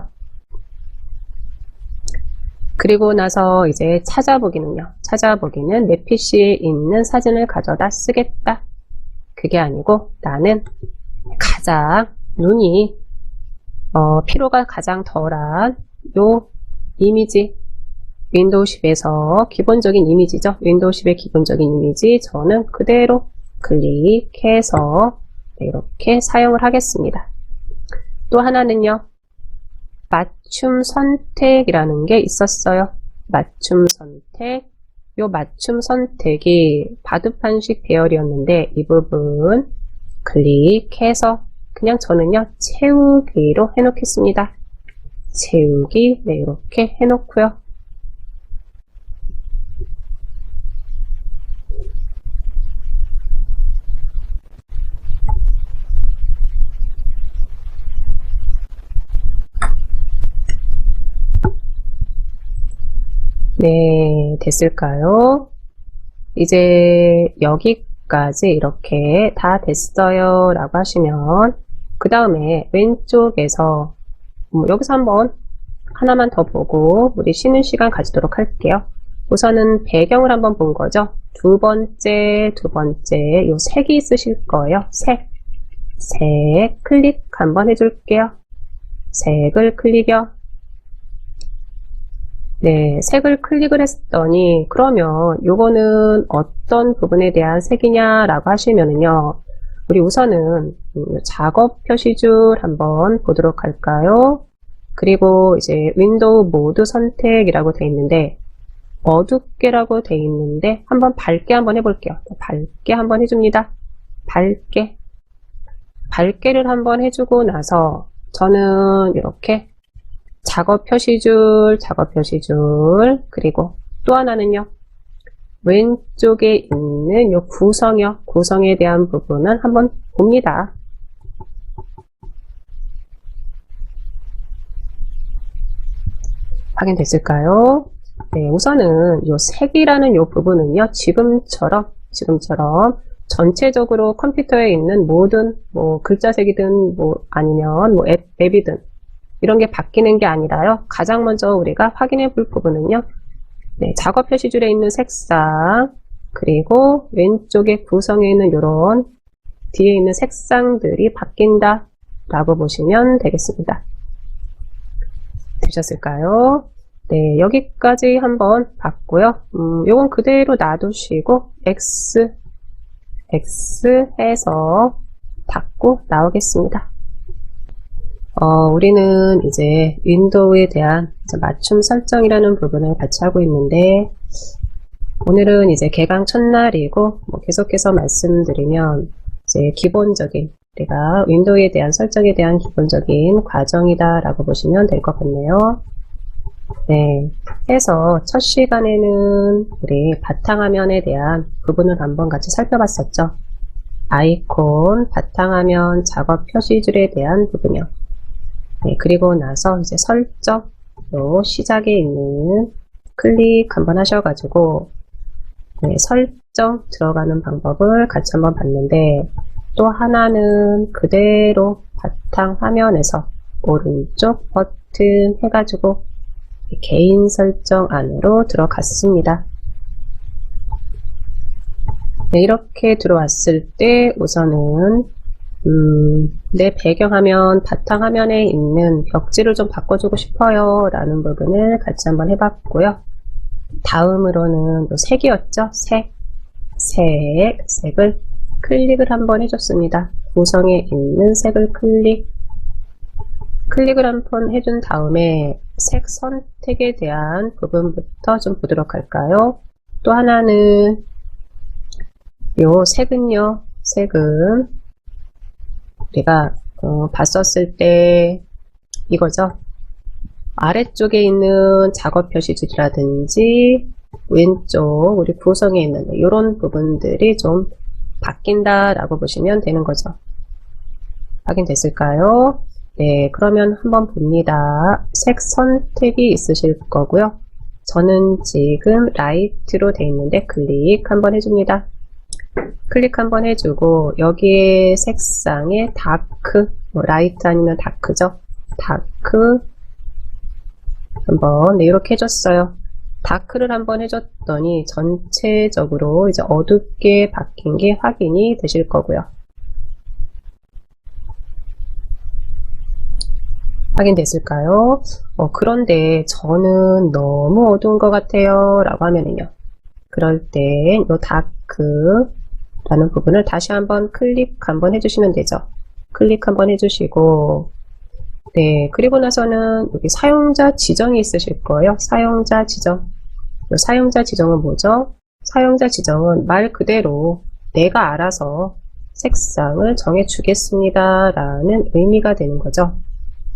그리고 나서 이제 찾아보기는요. 찾아보기는 내 PC에 있는 사진을 가져다 쓰겠다. 그게 아니고 나는 가장 눈이 피로가 가장 덜한 요 이미지 윈도우 10에서 기본적인 이미지죠. 윈도우 10의 기본적인 이미지 저는 그대로 클릭해서 이렇게 사용을 하겠습니다. 또 하나는요. 맞춤 선택이라는 게 있었어요. 맞춤 선택 요 맞춤 선택이 바둑판식 계열이었는데 이 부분 클릭해서 그냥 저는요 채우기로 해놓겠습니다. 채우기, 네, 이렇게 해놓고요. 네, 됐을까요? 이제 여기까지 이렇게 다 됐어요 라고 하시면 그 다음에 왼쪽에서 여기서 한번 하나만 더 보고 우리 쉬는 시간 가지도록 할게요. 우선은 배경을 한번 본 거죠. 두 번째 요 색이 있으실 거예요. 색 클릭 한번 해줄게요. 색을 클릭이요. 네, 색을 클릭을 했더니 그러면 요거는 어떤 부분에 대한 색이냐라고 하시면은요. 우리 우선은 작업 표시줄 한번 보도록 할까요? 그리고 이제 윈도우 모드 선택이라고 돼 있는데 어둡게라고 돼 있는데 한번 밝게 한번 해볼게요. 밝게 한번 해줍니다. 밝게를 한번 해주고 나서 저는 이렇게 작업 표시줄, 그리고 또 하나는요, 왼쪽에 있는 요 구성에 대한 부분은 한번 봅니다. 확인됐을까요? 네, 우선은 요 색이라는 요 부분은요, 지금처럼 전체적으로 컴퓨터에 있는 모든 글자색이든 아니면 앱이든 이런 게 바뀌는 게 아니라요. 가장 먼저 우리가 확인해 볼 부분은요. 네, 작업 표시줄에 있는 색상 그리고 왼쪽에 구성에 있는 이런 뒤에 있는 색상들이 바뀐다 라고 보시면 되겠습니다. 되셨을까요? 네, 여기까지 한번 봤고요. 요건 그대로 놔두시고 X 해서 닫고 나오겠습니다. 우리는 이제 윈도우에 대한 맞춤 설정이라는 부분을 같이 하고 있는데 오늘은 이제 개강 첫날이고 계속해서 말씀드리면 이제 기본적인 우리가 윈도우에 대한 설정에 대한 기본적인 과정이다 라고 보시면 될 것 같네요. 네, 해서 첫 시간에는 우리 바탕화면에 대한 부분을 한번 같이 살펴봤었죠. 아이콘, 바탕화면, 작업 표시줄에 대한 부분이요. 네, 그리고 나서 이제 설정으로 시작에 있는 클릭 한번 하셔가지고 네, 설정 들어가는 방법을 같이 한번 봤는데 또 하나는 그대로 바탕화면에서 오른쪽 버튼 해가지고 개인 설정 안으로 들어갔습니다. 네, 이렇게 들어왔을 때 우선은 내 배경화면 바탕화면에 있는 벽지를 좀 바꿔주고 싶어요 라는 부분을 같이 한번 해봤고요. 다음으로는 색이었죠. 색을 클릭을 한번 해줬습니다. 구성에 있는 색을 클릭을 한번 해준 다음에 색 선택에 대한 부분부터 좀 보도록 할까요? 또 하나는 요 색은 우리가 봤었을 때 이거죠. 아래쪽에 있는 작업 표시줄이라든지 왼쪽 우리 구성에 있는 이런 부분들이 좀 바뀐다 라고 보시면 되는 거죠. 확인됐을까요? 네, 그러면 한번 봅니다. 색 선택이 있으실 거고요. 저는 지금 라이트로 되어 있는데 클릭 한번 해줍니다. 클릭 한번 해주고 여기에 색상에 다크, 라이트 아니면 다크죠. 다크 한번 이렇게 해줬어요. 다크를 한번 해줬더니 전체적으로 이제 어둡게 바뀐 게 확인이 되실 거고요. 확인됐을까요? 그런데 저는 너무 어두운 것 같아요 라고 하면은요. 그럴 때 이 다크 라는 부분을 다시 한번 클릭 한번 해주시면 되죠. 클릭 한번 해주시고 네, 그리고 나서는 여기 사용자 지정이 있으실 거예요. 사용자 지정 사용자 지정은 뭐죠? 사용자 지정은 말 그대로 내가 알아서 색상을 정해주겠습니다 라는 의미가 되는 거죠.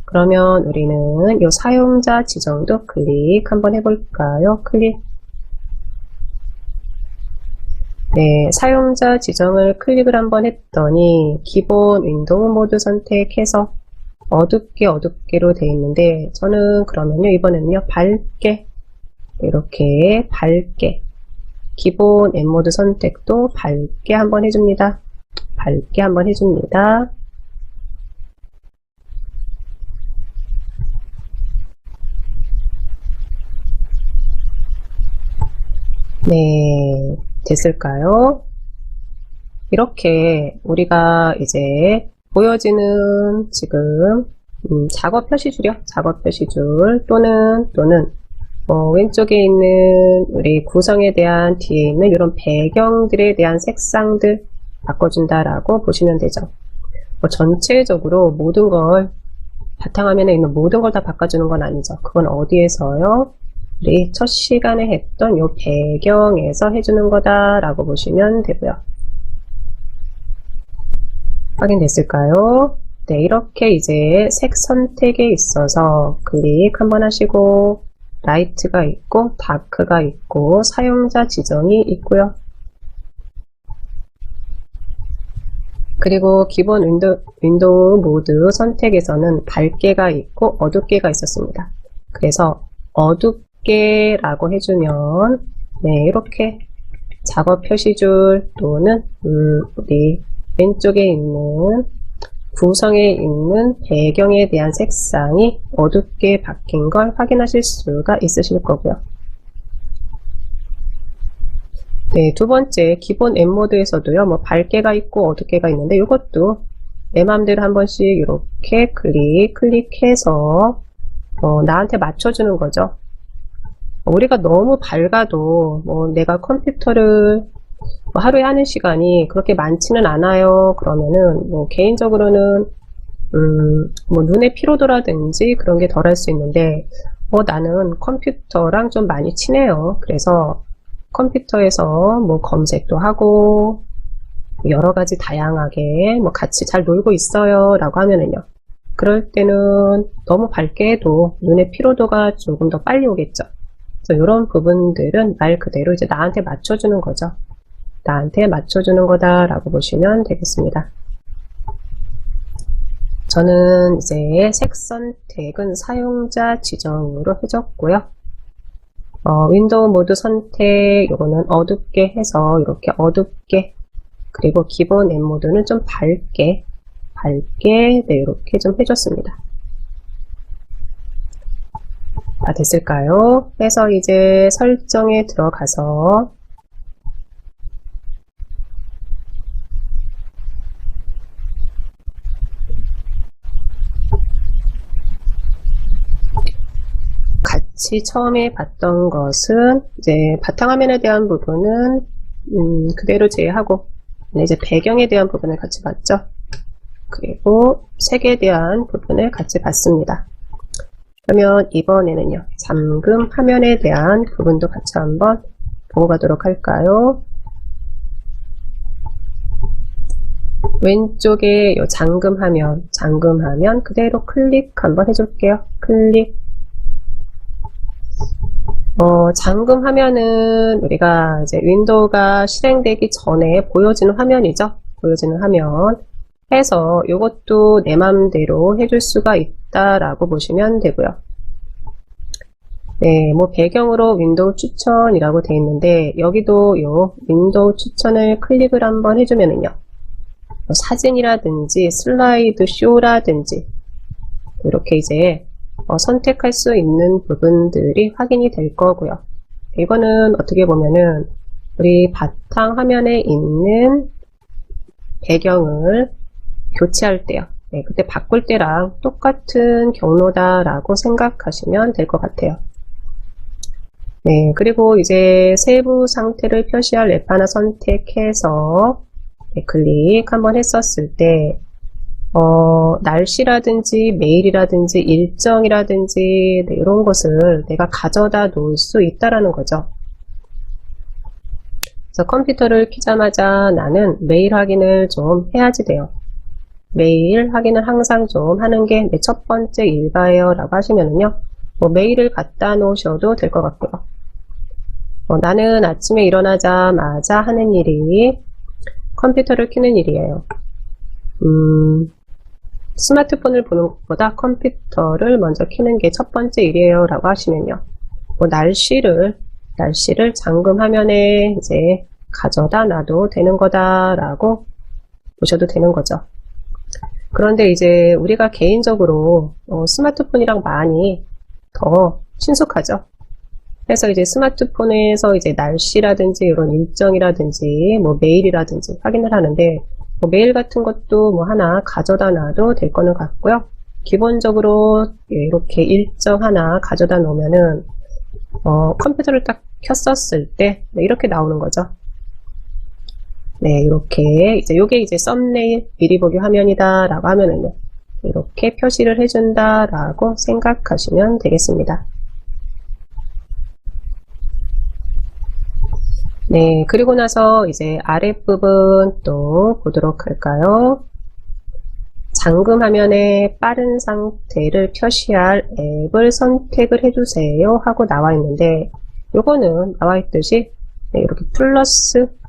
그러면 우리는 이 사용자 지정도 클릭 한번 해볼까요? 클릭. 네, 사용자 지정을 클릭을 한번 했더니 기본 윈도우 모드 선택해서 어둡게로 되어 있는데, 저는 그러면요 이번에는요 밝게, 이렇게 밝게, 기본 앱모드 선택도 밝게 한번 해줍니다. 밝게 한번 해줍니다. 네, 됐을까요? 이렇게 우리가 이제 보여지는 지금 작업 표시줄이요. 작업 표시줄 또는 왼쪽에 있는 우리 구성에 대한 뒤에 있는 이런 배경들에 대한 색상들 바꿔준다라고 보시면 되죠. 전체적으로 모든 걸 바탕화면에 있는 모든 걸 다 바꿔주는 건 아니죠. 그건 어디에서요? 우리 첫 시간에 했던 이 배경에서 해주는 거다라고 보시면 되고요. 확인됐을까요? 네, 이렇게 이제 색 선택에 있어서 클릭 한번 하시고 라이트가 있고 다크가 있고 사용자 지정이 있고요. 그리고 기본 윈도우 모드 선택에서는 밝게가 있고 어둡게가 있었습니다. 그래서 어둡게라고 해주면 네, 이렇게 작업 표시줄 또는 우리 왼쪽에 있는 구성에 있는 배경에 대한 색상이 어둡게 바뀐 걸 확인하실 수가 있으실 거고요. 네, 두 번째 기본 앱 모드에서도요, 밝게가 있고 어둡게가 있는데 이것도 내 맘대로 한 번씩 이렇게 클릭해서 나한테 맞춰주는 거죠. 우리가 너무 밝아도 내가 컴퓨터를 하루에 하는 시간이 그렇게 많지는 않아요. 그러면은 개인적으로는 눈의 피로도라든지 그런 게 덜할 수 있는데 나는 컴퓨터랑 좀 많이 친해요. 그래서 컴퓨터에서 검색도 하고 여러 가지 다양하게 같이 잘 놀고 있어요 라고 하면은요, 그럴 때는 너무 밝게 해도 눈의 피로도가 조금 더 빨리 오겠죠. 그래서 이런 부분들은 말 그대로 이제 나한테 맞춰주는 거죠. 나한테 맞춰주는 거다 라고 보시면 되겠습니다. 저는 이제 색 선택은 사용자 지정으로 해줬고요. 윈도우 모드 선택 요거는 어둡게 해서 이렇게 어둡게, 그리고 기본 앱 모드는 좀 밝게 네, 이렇게 좀 해줬습니다. 다 됐을까요? 그래서 이제 설정에 들어가서 같이 처음에 봤던 것은 이제 바탕화면에 대한 부분은 그대로 제외하고 이제 배경에 대한 부분을 같이 봤죠. 그리고 색에 대한 부분을 같이 봤습니다. 그러면 이번에는요, 잠금 화면에 대한 부분도 같이 한번 보고 가도록 할까요? 왼쪽에 이 잠금 화면 그대로 클릭 한번 해줄게요. 클릭. 잠금 화면은 우리가 이제 윈도우가 실행되기 전에 보여지는 화면이죠. 보여지는 화면 해서 이것도 내 맘대로 해줄 수가 있다라고 보시면 되고요. 네, 배경으로 윈도우 추천이라고 되어 있는데 여기도 요 윈도우 추천을 클릭을 한번 해주면은요, 사진이라든지 슬라이드 쇼라든지 이렇게 이제 선택할 수 있는 부분들이 확인이 될 거고요. 이거는 어떻게 보면은 우리 바탕 화면에 있는 배경을 교체할 때요. 네, 그때 바꿀 때랑 똑같은 경로다라고 생각하시면 될 것 같아요. 네, 그리고 이제 세부 상태를 표시할 앱 하나 선택해서 네, 클릭 한번 했었을 때 날씨라든지 메일이라든지 일정이라든지 네, 이런 것을 내가 가져다 놓을 수 있다라는 거죠. 그래서 컴퓨터를 켜자마자 나는 메일 확인을 좀 해야지 돼요. 메일 확인을 항상 좀 하는 게 내 첫 번째 일과예요 라고 하시면은요, 뭐 메일을 갖다 놓으셔도 될 것 같고요. 나는 아침에 일어나자마자 하는 일이 컴퓨터를 켜는 일이에요. 스마트폰을 보는 것보다 컴퓨터를 먼저 켜는 게 첫 번째 일이에요 라고 하시면요, 뭐 날씨를 잠금 화면에 이제 가져다 놔도 되는 거다 라고 보셔도 되는 거죠. 그런데 이제 우리가 개인적으로 스마트폰이랑 많이 더 친숙하죠. 그래서 이제 스마트폰에서 이제 날씨라든지 이런 일정이라든지 뭐 메일이라든지 확인을 하는데, 뭐 메일 같은 것도 뭐 하나 가져다 놔도 될 거는 같고요. 기본적으로 이렇게 일정 하나 가져다 놓으면은 컴퓨터를 딱 켰었을 때 이렇게 나오는 거죠. 네, 이렇게 이제 요게 이제 썸네일 미리 보기 화면이다 라고 하면은요, 이렇게 표시를 해준다 라고 생각하시면 되겠습니다. 네, 그리고 나서 이제 아랫부분 또 보도록 할까요? 잠금 화면에 빠른 상태를 표시할 앱을 선택을 해주세요 하고 나와 있는데, 요거는 나와 있듯이 이렇게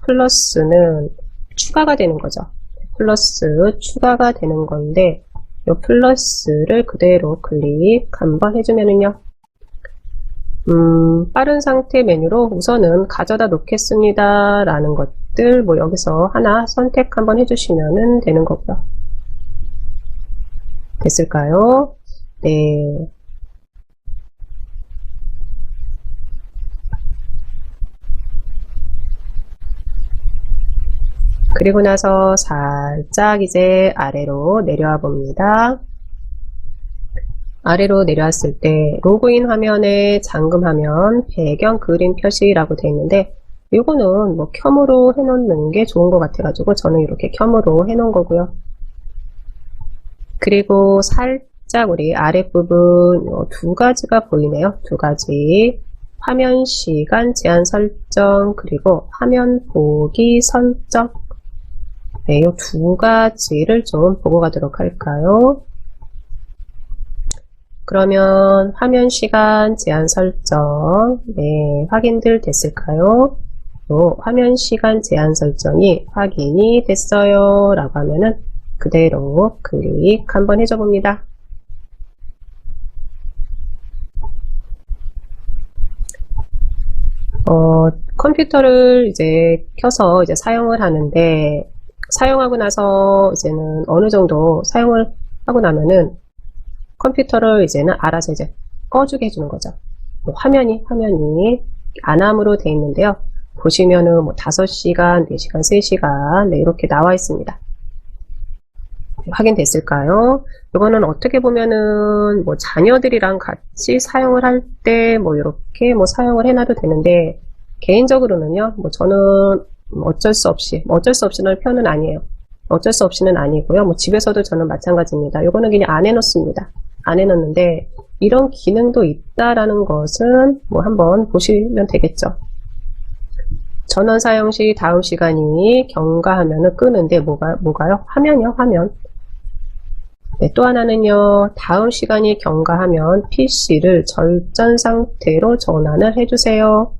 플러스는 추가가 되는 거죠. 플러스 추가가 되는 건데, 이 플러스를 그대로 클릭 한번 해주면은요, 빠른 상태 메뉴로 우선은 가져다 놓겠습니다 라는 것들 뭐 여기서 하나 선택 한번 해주시면 되는 거고요. 됐을까요? 네. 그리고 나서 살짝 이제 아래로 내려와 봅니다. 아래로 내려왔을 때 로그인 화면에 잠금 화면 배경 그림 표시라고 되어 있는데, 이거는 뭐 켬으로 해놓는 게 좋은 것 같아가지고 저는 이렇게 켬으로 해놓은 거고요. 그리고 살짝 우리 아랫부분 두 가지가 보이네요. 두 가지. 화면 시간 제한 설정, 그리고 화면 보기 설정. 네, 이 두 가지를 좀 보고 가도록 할까요? 그러면 화면 시간 제한 설정, 네, 확인들 됐을까요? 화면 시간 제한 설정이 확인이 됐어요 라고 하면은 그대로 클릭 한번 해줘 봅니다. 컴퓨터를 이제 켜서 이제 사용을 하는데, 사용하고 나서 이제는 어느 정도 사용을 하고 나면은 컴퓨터를 이제는 알아서 이제 꺼주게 해주는 거죠. 화면이 안함으로 되어 있는데요. 보시면은 뭐 5시간, 4시간, 3시간 네, 이렇게 나와 있습니다. 확인됐을까요? 이거는 어떻게 보면은 뭐 자녀들이랑 같이 사용을 할 때 뭐 이렇게 뭐 사용을 해놔도 되는데, 개인적으로는요, 뭐 저는 어쩔 수 없이는 표현은 아니에요. 어쩔 수 없이는 아니고요. 뭐 집에서도 저는 마찬가지입니다. 이거는 그냥 안 해놓습니다. 안 해놓는데, 이런 기능도 있다라는 것은 뭐 한번 보시면 되겠죠. 전원 사용 시 다음 시간이 경과하면은 끄는데 뭐가요? 화면이요, 화면. 네, 또 하나는요, 다음 시간이 경과하면 PC를 절전 상태로 전환을 해주세요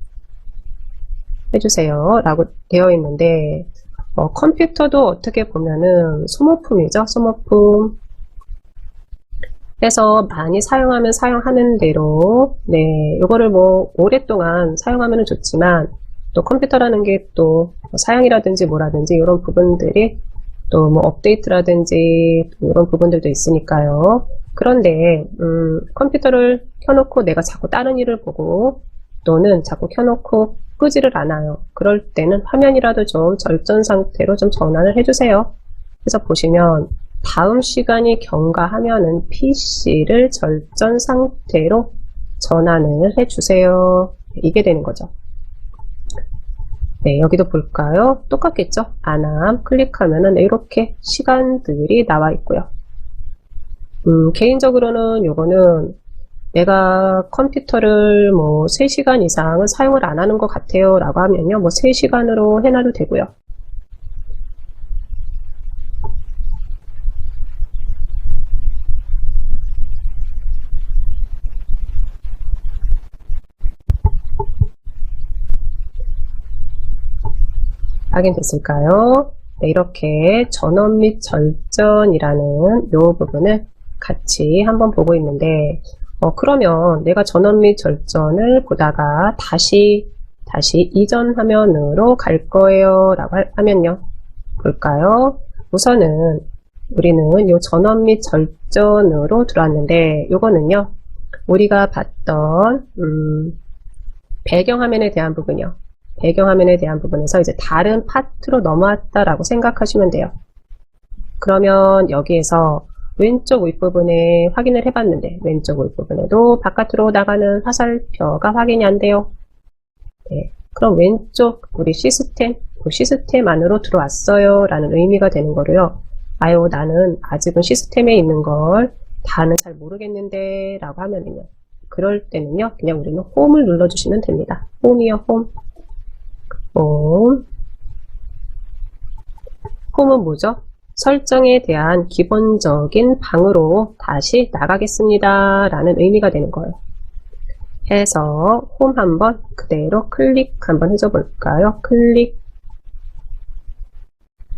라고 되어 있는데, 컴퓨터도 어떻게 보면은 소모품이죠, 소모품. 그래서 많이 사용하면 사용하는 대로, 네, 이거를 뭐 오랫동안 사용하면 좋지만, 또 컴퓨터라는 게 또 사양이라든지 뭐라든지 이런 부분들이 또 뭐 업데이트라든지 이런 부분들도 있으니까요. 그런데 컴퓨터를 켜놓고 내가 자꾸 다른 일을 보고 또는 자꾸 켜놓고 끄지를 않아요. 그럴 때는 화면이라도 좀 절전 상태로 좀 전환을 해주세요. 그래서 보시면 다음 시간이 경과하면은 PC를 절전 상태로 전환을 해주세요. 이게 되는 거죠. 네, 여기도 볼까요? 똑같겠죠? 안함 클릭하면은 이렇게 시간들이 나와 있고요. 개인적으로는 요거는 내가 컴퓨터를 뭐 3시간 이상은 사용을 안 하는 것 같아요 라고 하면요, 뭐 3시간으로 해놔도 되고요. 확인됐을까요? 네, 이렇게 전원 및 절전이라는 이 부분을 같이 한번 보고 있는데, 그러면 내가 전원 및 절전을 보다가 다시 이전 화면으로 갈 거예요 라고 하면요, 볼까요? 우선은 우리는 이 전원 및 절전으로 들어왔는데, 요거는요 우리가 봤던 배경화면에 대한 부분이요, 배경화면에 대한 부분에서 이제 다른 파트로 넘어왔다라고 생각하시면 돼요. 그러면 여기에서 왼쪽 윗부분에 확인을 해봤는데, 왼쪽 윗부분에도 바깥으로 나가는 화살표가 확인이 안 돼요. 네, 그럼 왼쪽 우리 시스템 안으로 들어왔어요 라는 의미가 되는 거로요. 아유, 나는 아직은 시스템에 있는 걸 다는 잘 모르겠는데 라고 하면은요, 그럴 때는요 그냥 우리는 홈을 눌러주시면 됩니다. 홈이요, 홈. 홈은 뭐죠? 설정에 대한 기본적인 방으로 다시 나가겠습니다 라는 의미가 되는 거예요. 해서 홈 한번 그대로 클릭 한번 해줘 볼까요? 클릭.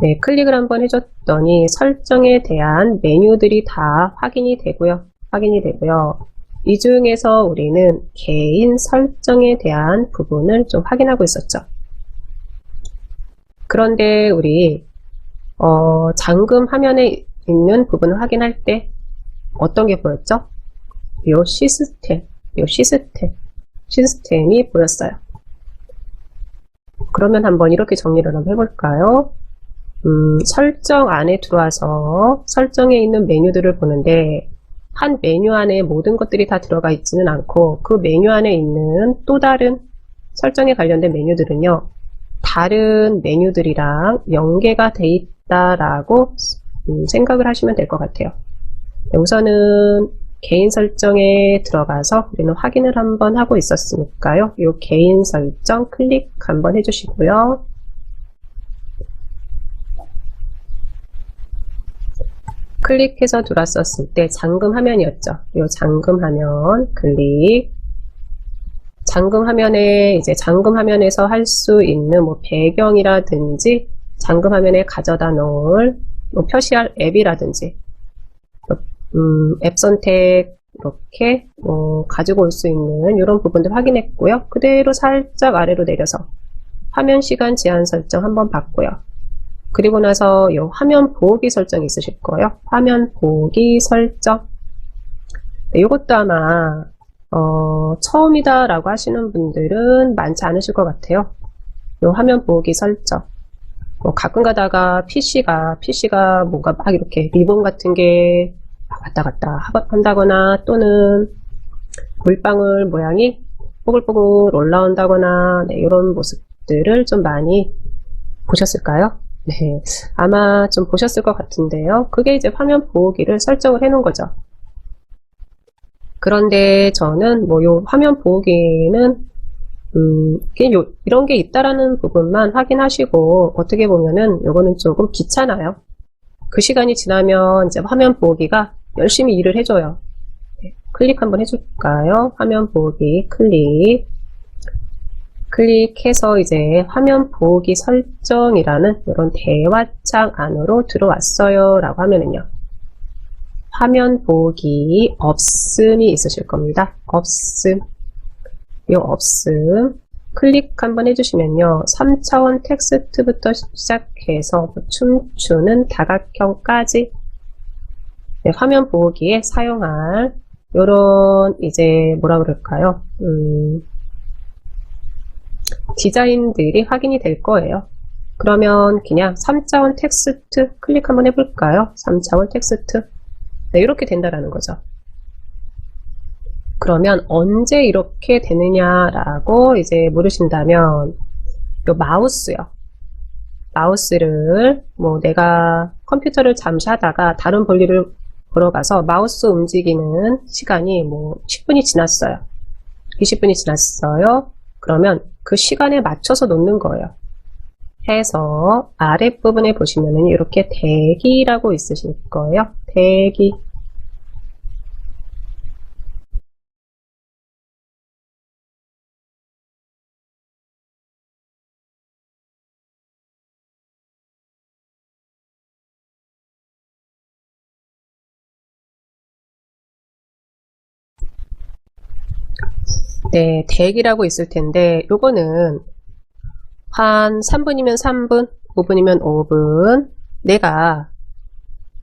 네, 클릭을 한번 해줬더니 설정에 대한 메뉴들이 다 확인이 되고요. 이 중에서 우리는 개인 설정에 대한 부분을 좀 확인하고 있었죠. 그런데 우리 잠금 화면에 있는 부분을 확인할 때 어떤 게 보였죠? 요 시스템이 보였어요. 그러면 한번 이렇게 정리를 한번 해볼까요? 설정 안에 들어와서 설정에 있는 메뉴들을 보는데, 한 메뉴 안에 모든 것들이 다 들어가 있지는 않고 그 메뉴 안에 있는 또 다른 설정에 관련된 메뉴들은요, 다른 메뉴들이랑 연계가 돼 있다라고 생각을 하시면 될 것 같아요. 네, 우선은 개인 설정에 들어가서 우리는 확인을 한번 하고 있었으니까요, 이 개인 설정 클릭 한번 해주시고요. 클릭해서 들어왔었을 때 잠금 화면이었죠. 이 잠금 화면 클릭. 잠금 화면에 이제 잠금 화면에서 할 수 있는 뭐 배경이라든지 잠금 화면에 가져다 놓을 뭐 표시할 앱이라든지 앱 선택 이렇게 가지고 올 수 있는 이런 부분들 확인했고요. 그대로 살짝 아래로 내려서 화면 시간 제한 설정 한번 봤고요. 그리고 나서 이 화면 보기 설정이 있으실 거예요. 화면 보기 설정. 네, 이것도 아마 처음이다 라고 하시는 분들은 많지 않으실 것 같아요. 이 화면 보기 설정. 가끔 가다가 PC가 뭔가 막 이렇게 리본 같은 게 왔다 갔다 한다거나, 또는 물방울 모양이 뽀글뽀글 올라온다거나, 네, 이런 모습들을 좀 많이 보셨을까요? 네, 아마 좀 보셨을 것 같은데요. 그게 이제 화면 보기를 설정을 해 놓은 거죠. 그런데 저는 뭐 요 화면 보기는 이런 게 있다라는 부분만 확인하시고, 어떻게 보면은 요거는 조금 귀찮아요. 그 시간이 지나면 이제 화면 보기가 열심히 일을 해줘요. 네, 클릭 한번 해줄까요? 화면 보기 클릭. 클릭해서 이제 화면 보기 설정이라는 이런 대화창 안으로 들어왔어요 라고 하면은요, 화면 보기 없음이 있으실 겁니다. 없음. 이 없음 클릭 한번 해주시면요, 3차원 텍스트부터 시작해서 춤추는 다각형까지, 네, 화면 보기에 사용할 요런 이제 뭐라 그럴까요? 디자인들이 확인이 될 거예요. 그러면 그냥 3차원 텍스트 클릭 한번 해볼까요? 3차원 텍스트. 네, 이렇게 된다라는 거죠. 그러면 언제 이렇게 되느냐라고 이제 물으신다면, 요 마우스요. 마우스를 뭐 내가 컴퓨터를 잠시 하다가 다른 볼일을 보러 가서 마우스 움직이는 시간이 뭐 10분이 지났어요. 20분이 지났어요. 그러면 그 시간에 맞춰서 놓는 거예요. 해서 아랫부분에 보시면은 이렇게 대기라고 있으실 거예요. 대기. 네, 대기라고 있을 텐데 요거는 한 3분이면 3분, 5분이면 5분 내가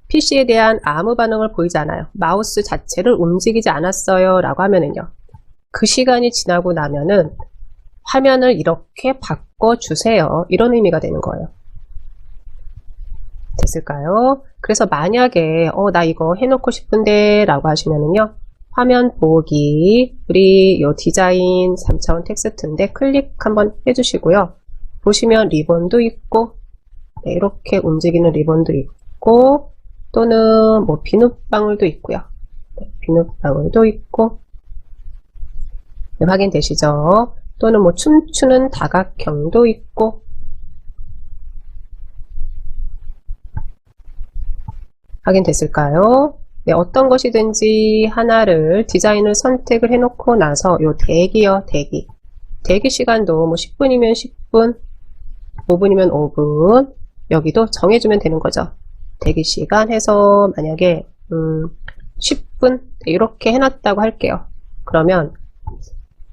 PC에 대한 아무 반응을 보이지 않아요. 마우스 자체를 움직이지 않았어요 라고 하면은요. 그 시간이 지나고 나면은 화면을 이렇게 바꿔주세요. 이런 의미가 되는 거예요. 됐을까요? 그래서 만약에 나 이거 해놓고 싶은데 라고 하시면은요. 화면 보기 우리 요 디자인 3차원 텍스트인데 클릭 한번 해주시고요. 보시면 리본도 있고 네, 이렇게 움직이는 리본도 있고 또는 뭐 비눗방울도 있고요. 네, 비눗방울도 있고 네, 확인되시죠? 또는 뭐 춤추는 다각형도 있고 확인됐을까요? 네, 어떤 것이든지 하나를 디자인을 선택을 해놓고 나서 요 대기요, 대기. 대기 시간도 뭐 10분이면 10분, 5분이면 5분 여기도 정해주면 되는 거죠. 대기 시간 해서 만약에 10분 이렇게 해놨다고 할게요. 그러면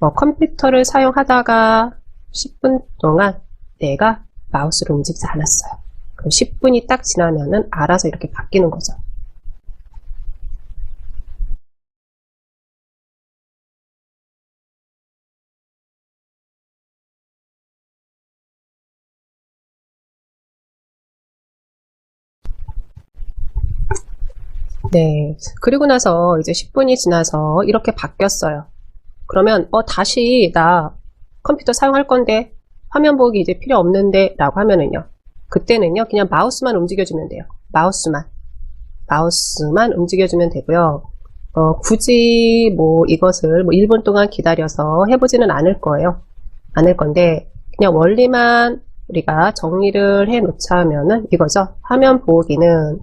컴퓨터를 사용하다가 10분 동안 내가 마우스를 움직이지 않았어요. 그럼 10분이 딱 지나면은 알아서 이렇게 바뀌는 거죠. 네. 그리고 나서 이제 10분이 지나서 이렇게 바뀌었어요. 그러면 다시 나 컴퓨터 사용할 건데 화면 보기 이제 필요 없는데 라고 하면은요. 그때는요. 그냥 마우스만 움직여주면 돼요. 마우스만 움직여주면 되고요. 굳이 뭐 이것을 뭐 1분 동안 기다려서 해보지는 않을 거예요. 않을 건데 그냥 원리만 우리가 정리를 해 놓자면은 이거죠. 화면 보기는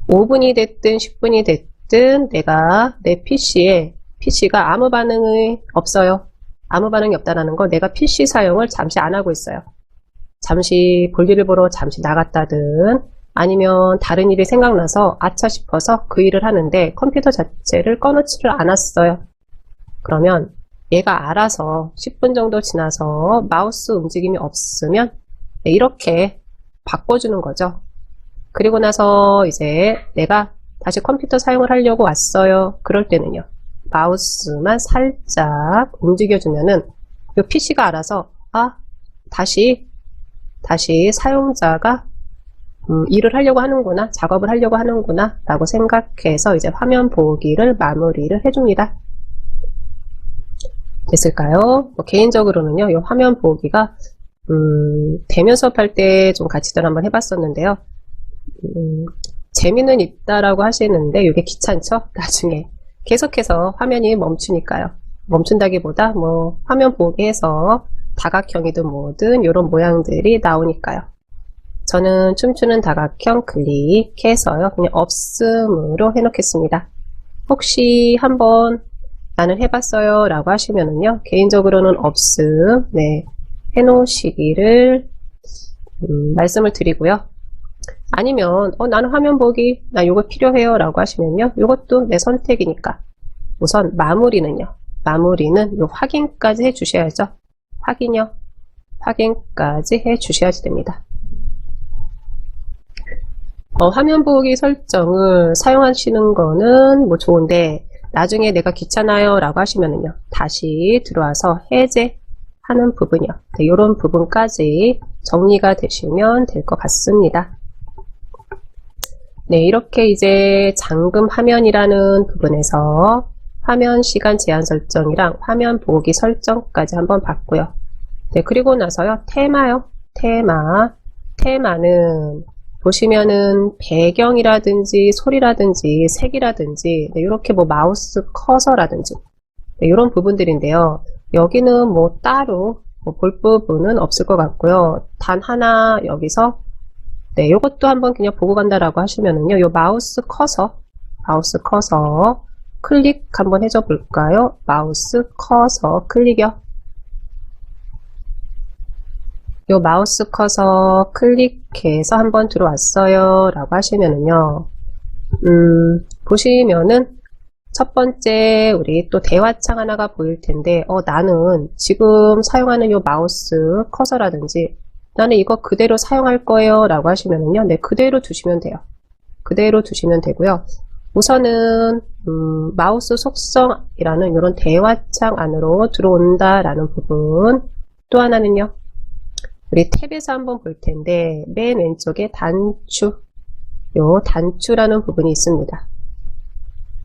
5분이 됐든 10분이 됐든 내가 내 PC가 아무 반응이 없어요. 아무 반응이 없다라는 걸 내가 PC 사용을 잠시 안 하고 있어요. 잠시 볼일을 보러 잠시 나갔다든 아니면 다른 일이 생각나서 아차 싶어서 그 일을 하는데 컴퓨터 자체를 꺼놓지를 않았어요. 그러면 얘가 알아서 10분 정도 지나서 마우스 움직임이 없으면 이렇게 바꿔주는 거죠. 그리고 나서 이제 내가 다시 컴퓨터 사용을 하려고 왔어요. 그럴 때는요. 마우스만 살짝 움직여주면은 이 PC가 알아서 다시 사용자가 일을 하려고 하는구나, 작업을 하려고 하는구나 라고 생각해서 이제 화면 보기를 마무리를 해줍니다. 됐을까요? 개인적으로는요, 이 화면 보기가 대면 수업할 때 좀 같이들 한번 해봤었는데요. 재미는 있다라고 하시는데 이게 귀찮죠? 나중에 계속해서 화면이 멈추니까요. 멈춘다기보다 뭐 화면 보기해서 다각형이든 뭐든 이런 모양들이 나오니까요. 저는 춤추는 다각형 클릭해서요. 그냥 없음으로 해놓겠습니다. 혹시 한번 나는 해봤어요 라고 하시면은요. 개인적으로는 없음 네, 해놓으시기를 말씀을 드리고요. 아니면 나는 화면 보기 나 요거 필요해요 라고 하시면요. 요것도 내 선택이니까 우선 마무리는요. 마무리는 요 확인까지 해 주셔야죠. 확인요. 확인까지 해 주셔야지 됩니다. 화면 보기 설정을 사용하시는 거는 뭐 좋은데 나중에 내가 귀찮아요 라고 하시면은요. 다시 들어와서 해제하는 부분이요. 네, 요런 부분까지 정리가 되시면 될 것 같습니다. 네, 이렇게 이제 잠금 화면이라는 부분에서 화면 시간 제한 설정이랑 화면 보기 설정까지 한번 봤고요. 네, 그리고 나서요. 테마요. 테마는 보시면은 배경이라든지 소리라든지 색이라든지 네, 이렇게 뭐 마우스 커서라든지 네, 이런 부분들인데요. 여기는 뭐 따로 볼 부분은 없을 것 같고요. 단 하나 여기서 네, 요것도 한번 그냥 보고 간다라고 하시면은요. 요 마우스 커서 클릭 한번 해줘 볼까요? 마우스 커서 클릭이요. 요 마우스 커서 클릭해서 한번 들어왔어요 라고 하시면은요. 보시면은 첫 번째 우리 또 대화창 하나가 보일 텐데 나는 지금 사용하는 요 마우스 커서라든지 나는 이거 그대로 사용할 거예요 라고 하시면은요. 네, 그대로 두시면 돼요. 그대로 두시면 되고요. 우선은 마우스 속성이라는 이런 대화창 안으로 들어온다 라는 부분. 또 하나는요. 우리 탭에서 한번 볼 텐데 맨 왼쪽에 요 단추라는 부분이 있습니다.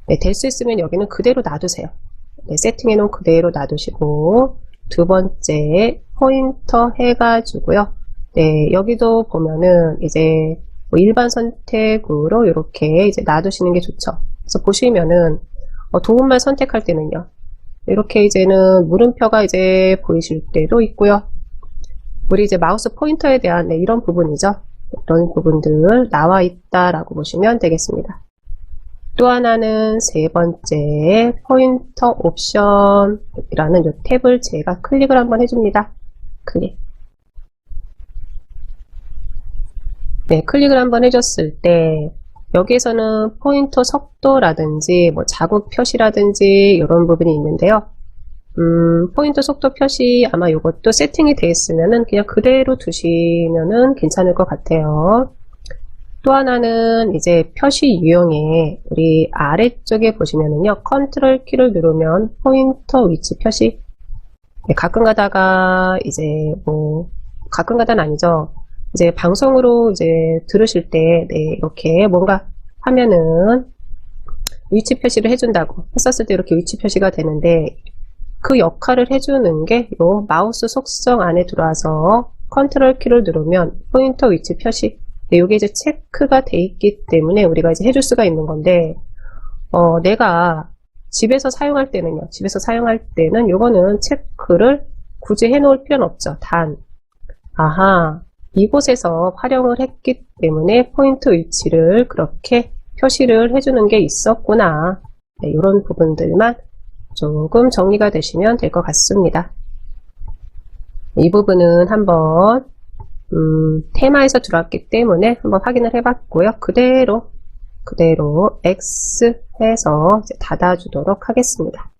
네, 될 수 있으면 여기는 그대로 놔두세요. 네, 세팅해 놓은 그대로 놔두시고 두 번째 포인터 해가지고요. 네, 여기도 보면은 이제 뭐 일반 선택으로 이렇게 이제 놔두시는 게 좋죠. 그래서 보시면은 도움만 선택할 때는요. 이렇게 이제는 물음표가 이제 보이실 때도 있고요. 우리 이제 마우스 포인터에 대한 네, 이런 부분이죠. 이런 부분들 나와 있다라고 보시면 되겠습니다. 또 하나는 세 번째 포인터 옵션이라는 이 탭을 제가 클릭을 한번 해줍니다. 클릭. 네, 클릭을 한번 해줬을 때 여기에서는 포인터 속도라든지 뭐 자국 표시라든지 이런 부분이 있는데요. 포인터 속도 표시 아마 이것도 세팅이 되어 있으면은 그냥 그대로 두시면은 괜찮을 것 같아요. 또 하나는 이제 표시 유형에 우리 아래쪽에 보시면은요. 컨트롤 키를 누르면 포인터 위치 표시. 네, 가끔 가다가 이제 뭐 가끔 가다는 아니죠. 이제 방송으로 이제 들으실 때 네, 이렇게 뭔가 하면은 위치 표시를 해준다고 했었을 때 이렇게 위치 표시가 되는데 그 역할을 해주는 게 요 마우스 속성 안에 들어와서 컨트롤 키를 누르면 포인터 위치 표시. 네, 요게 이제 체크가 돼 있기 때문에 우리가 이제 해줄 수가 있는 건데, 내가 집에서 사용할 때는요, 집에서 사용할 때는 요거는 체크를 굳이 해 놓을 필요는 없죠. 단, 아하, 이곳에서 활용을 했기 때문에 포인트 위치를 그렇게 표시를 해주는 게 있었구나. 네, 이런 부분들만 조금 정리가 되시면 될 것 같습니다. 이 부분은 한번 테마에서 들어왔기 때문에 한번 확인을 해봤고요. 그대로 X 해서 이제 닫아주도록 하겠습니다.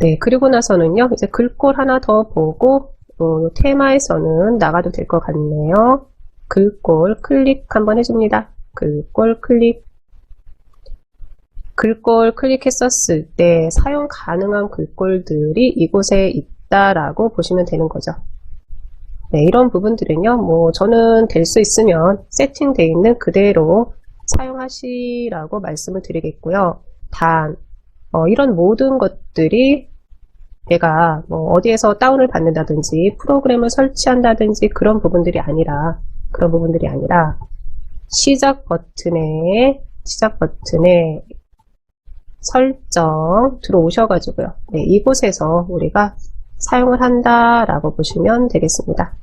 네, 그리고 나서는요, 이제 글꼴 하나 더 보고 테마에서는 나가도 될 것 같네요. 글꼴 클릭 한번 해줍니다. 글꼴 클릭. 글꼴 클릭했었을 때 사용 가능한 글꼴들이 이곳에 있다라고 보시면 되는 거죠. 네, 이런 부분들은요, 뭐 저는 될 수 있으면 세팅되어 있는 그대로 사용하시라고 말씀을 드리겠고요. 단 이런 모든 것들이 내가 뭐 어디에서 다운을 받는다든지 프로그램을 설치한다든지 그런 부분들이 아니라 시작 버튼에 설정 들어오셔가지고요. 네, 이곳에서 우리가 사용을 한다라고 보시면 되겠습니다.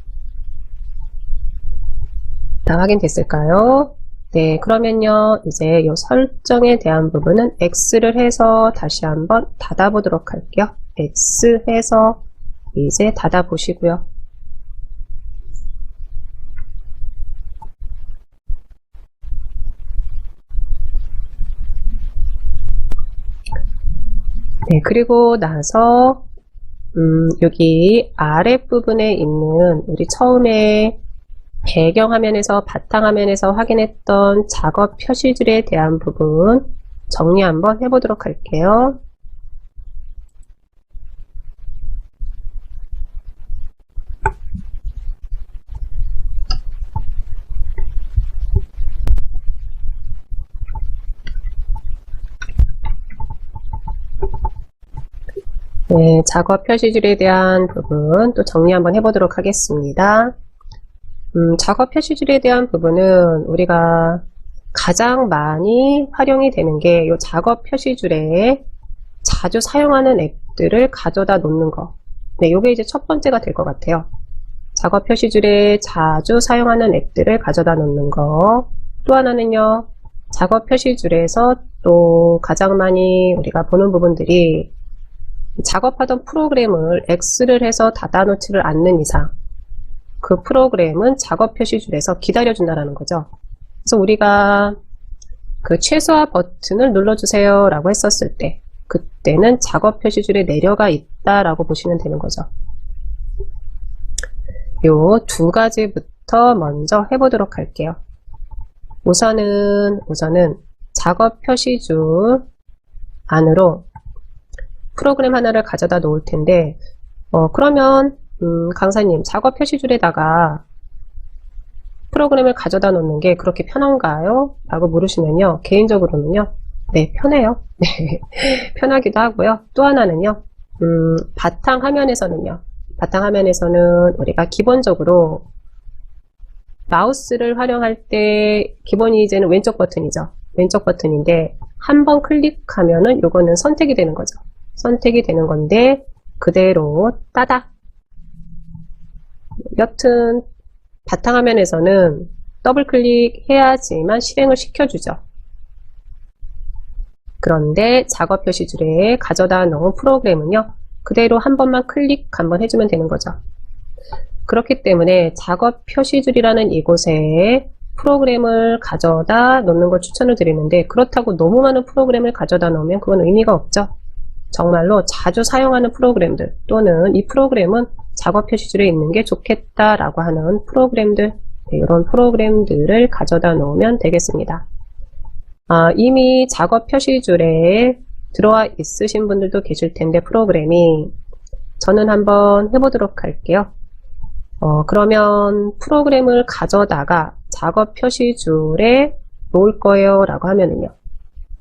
다 확인됐을까요? 네, 그러면요, 이제 이 설정에 대한 부분은 X를 해서 다시 한번 닫아보도록 할게요. X 해서 이제 닫아보시고요. 네, 그리고 나서 여기 아랫부분에 있는 우리 처음에 배경화면에서 바탕화면에서 확인했던 작업 표시줄에 대한 부분 정리 한번 해보도록 할게요. 네, 작업 표시줄에 대한 부분 또 정리 한번 해보도록 하겠습니다. 작업 표시줄에 대한 부분은 우리가 가장 많이 활용이 되는 게 이 작업 표시줄에 자주 사용하는 앱들을 가져다 놓는 거. 네, 요게 이제 첫 번째가 될 것 같아요. 작업 표시줄에 자주 사용하는 앱들을 가져다 놓는 거. 또 하나는요, 작업 표시줄에서 또 가장 많이 우리가 보는 부분들이 작업하던 프로그램을 X를 해서 닫아놓지를 않는 이상 그 프로그램은 작업 표시줄에서 기다려준다는 거죠. 그래서 우리가 그 최소화 버튼을 눌러주세요 라고 했었을 때 그때는 작업 표시줄에 내려가 있다라고 보시면 되는 거죠. 요 두 가지부터 먼저 해보도록 할게요. 우선은 작업 표시줄 안으로 프로그램 하나를 가져다 놓을 텐데 그러면 강사님 작업 표시줄에다가 프로그램을 가져다 놓는 게 그렇게 편한가요? 라고 물으시면요. 개인적으로는요. 네, 편해요. 네, 편하기도 하고요. 또 하나는요. 바탕화면에서는 우리가 기본적으로 마우스를 활용할 때 기본이 이제는 왼쪽 버튼이죠. 왼쪽 버튼인데 한번 클릭하면은 요거는 선택이 되는 거죠. 선택이 되는 건데 그대로 따닥. 여튼 바탕화면에서는 더블 클릭해야지만 실행을 시켜주죠. 그런데 작업 표시줄에 가져다 놓은 프로그램은요. 그대로 한 번만 클릭 한번 해주면 되는 거죠. 그렇기 때문에 작업 표시줄이라는 이곳에 프로그램을 가져다 놓는 걸 추천을 드리는데 그렇다고 너무 많은 프로그램을 가져다 놓으면 그건 의미가 없죠. 정말로 자주 사용하는 프로그램들 또는 이 프로그램은 작업 표시줄에 있는 게 좋겠다라고 하는 프로그램들, 이런 프로그램들을 가져다 놓으면 되겠습니다. 이미 작업 표시줄에 들어와 있으신 분들도 계실 텐데 프로그램이 저는 한번 해보도록 할게요. 그러면 프로그램을 가져다가 작업 표시줄에 놓을 거예요 라고 하면은요.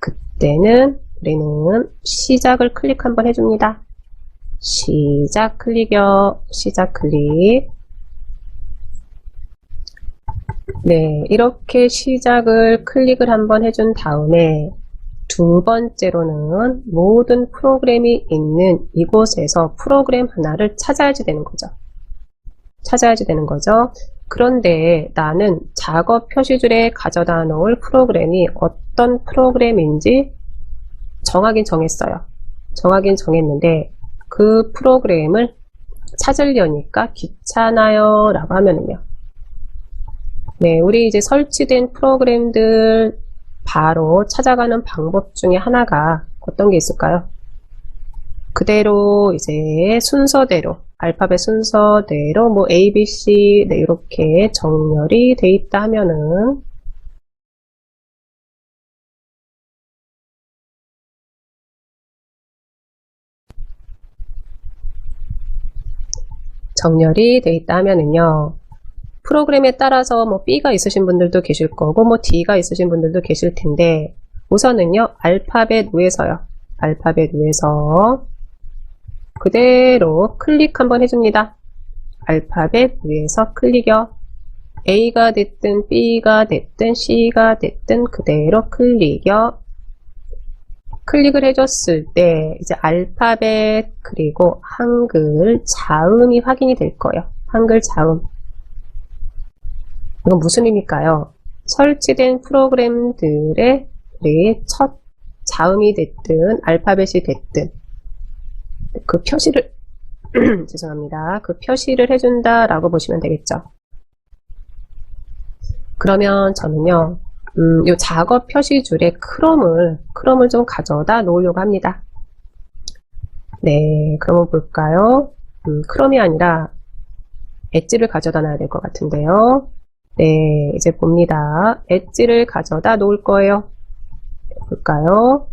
그때는 우리는 시작을 클릭 한번 해줍니다. 시작 클릭이요. 시작 클릭. 네, 이렇게 시작을 클릭을 한번 해준 다음에 두 번째로는 모든 프로그램이 있는 이곳에서 프로그램 하나를 찾아야지 되는 거죠. 그런데 나는 작업 표시줄에 가져다 놓을 프로그램이 어떤 프로그램인지 정하긴 정했는데 그 프로그램을 찾으려니까 귀찮아요 라고 하면은요. 네, 우리 이제 설치된 프로그램들 바로 찾아가는 방법 중에 하나가 어떤 게 있을까요? 그대로 이제 순서대로 알파벳 순서대로 뭐 A, B, C 네, 이렇게 정렬이 돼 있다 하면은 프로그램에 따라서 뭐 B가 있으신 분들도 계실 거고 뭐 D가 있으신 분들도 계실 텐데 우선은요 알파벳 위에서 그대로 클릭 한번 해줍니다. 알파벳 위에서 클릭이요. A가 됐든 B가 됐든 C가 됐든 그대로 클릭이요. 클릭을 해줬을 때 이제 알파벳 그리고 한글 자음이 확인이 될 거예요. 한글 자음. 이건 무슨 의미일까요? 설치된 프로그램들의 우리 첫 자음이 됐든 알파벳이 됐든 그 표시를 죄송합니다. 그 표시를 해준다라고 보시면 되겠죠. 그러면 저는요, 요 작업 표시줄에 크롬을 좀 가져다 놓으려고 합니다. 네, 그러면 볼까요? 크롬이 아니라 엣지를 가져다 놔야 될 것 같은데요. 네, 이제 봅니다. 엣지를 가져다 놓을 거예요. 볼까요?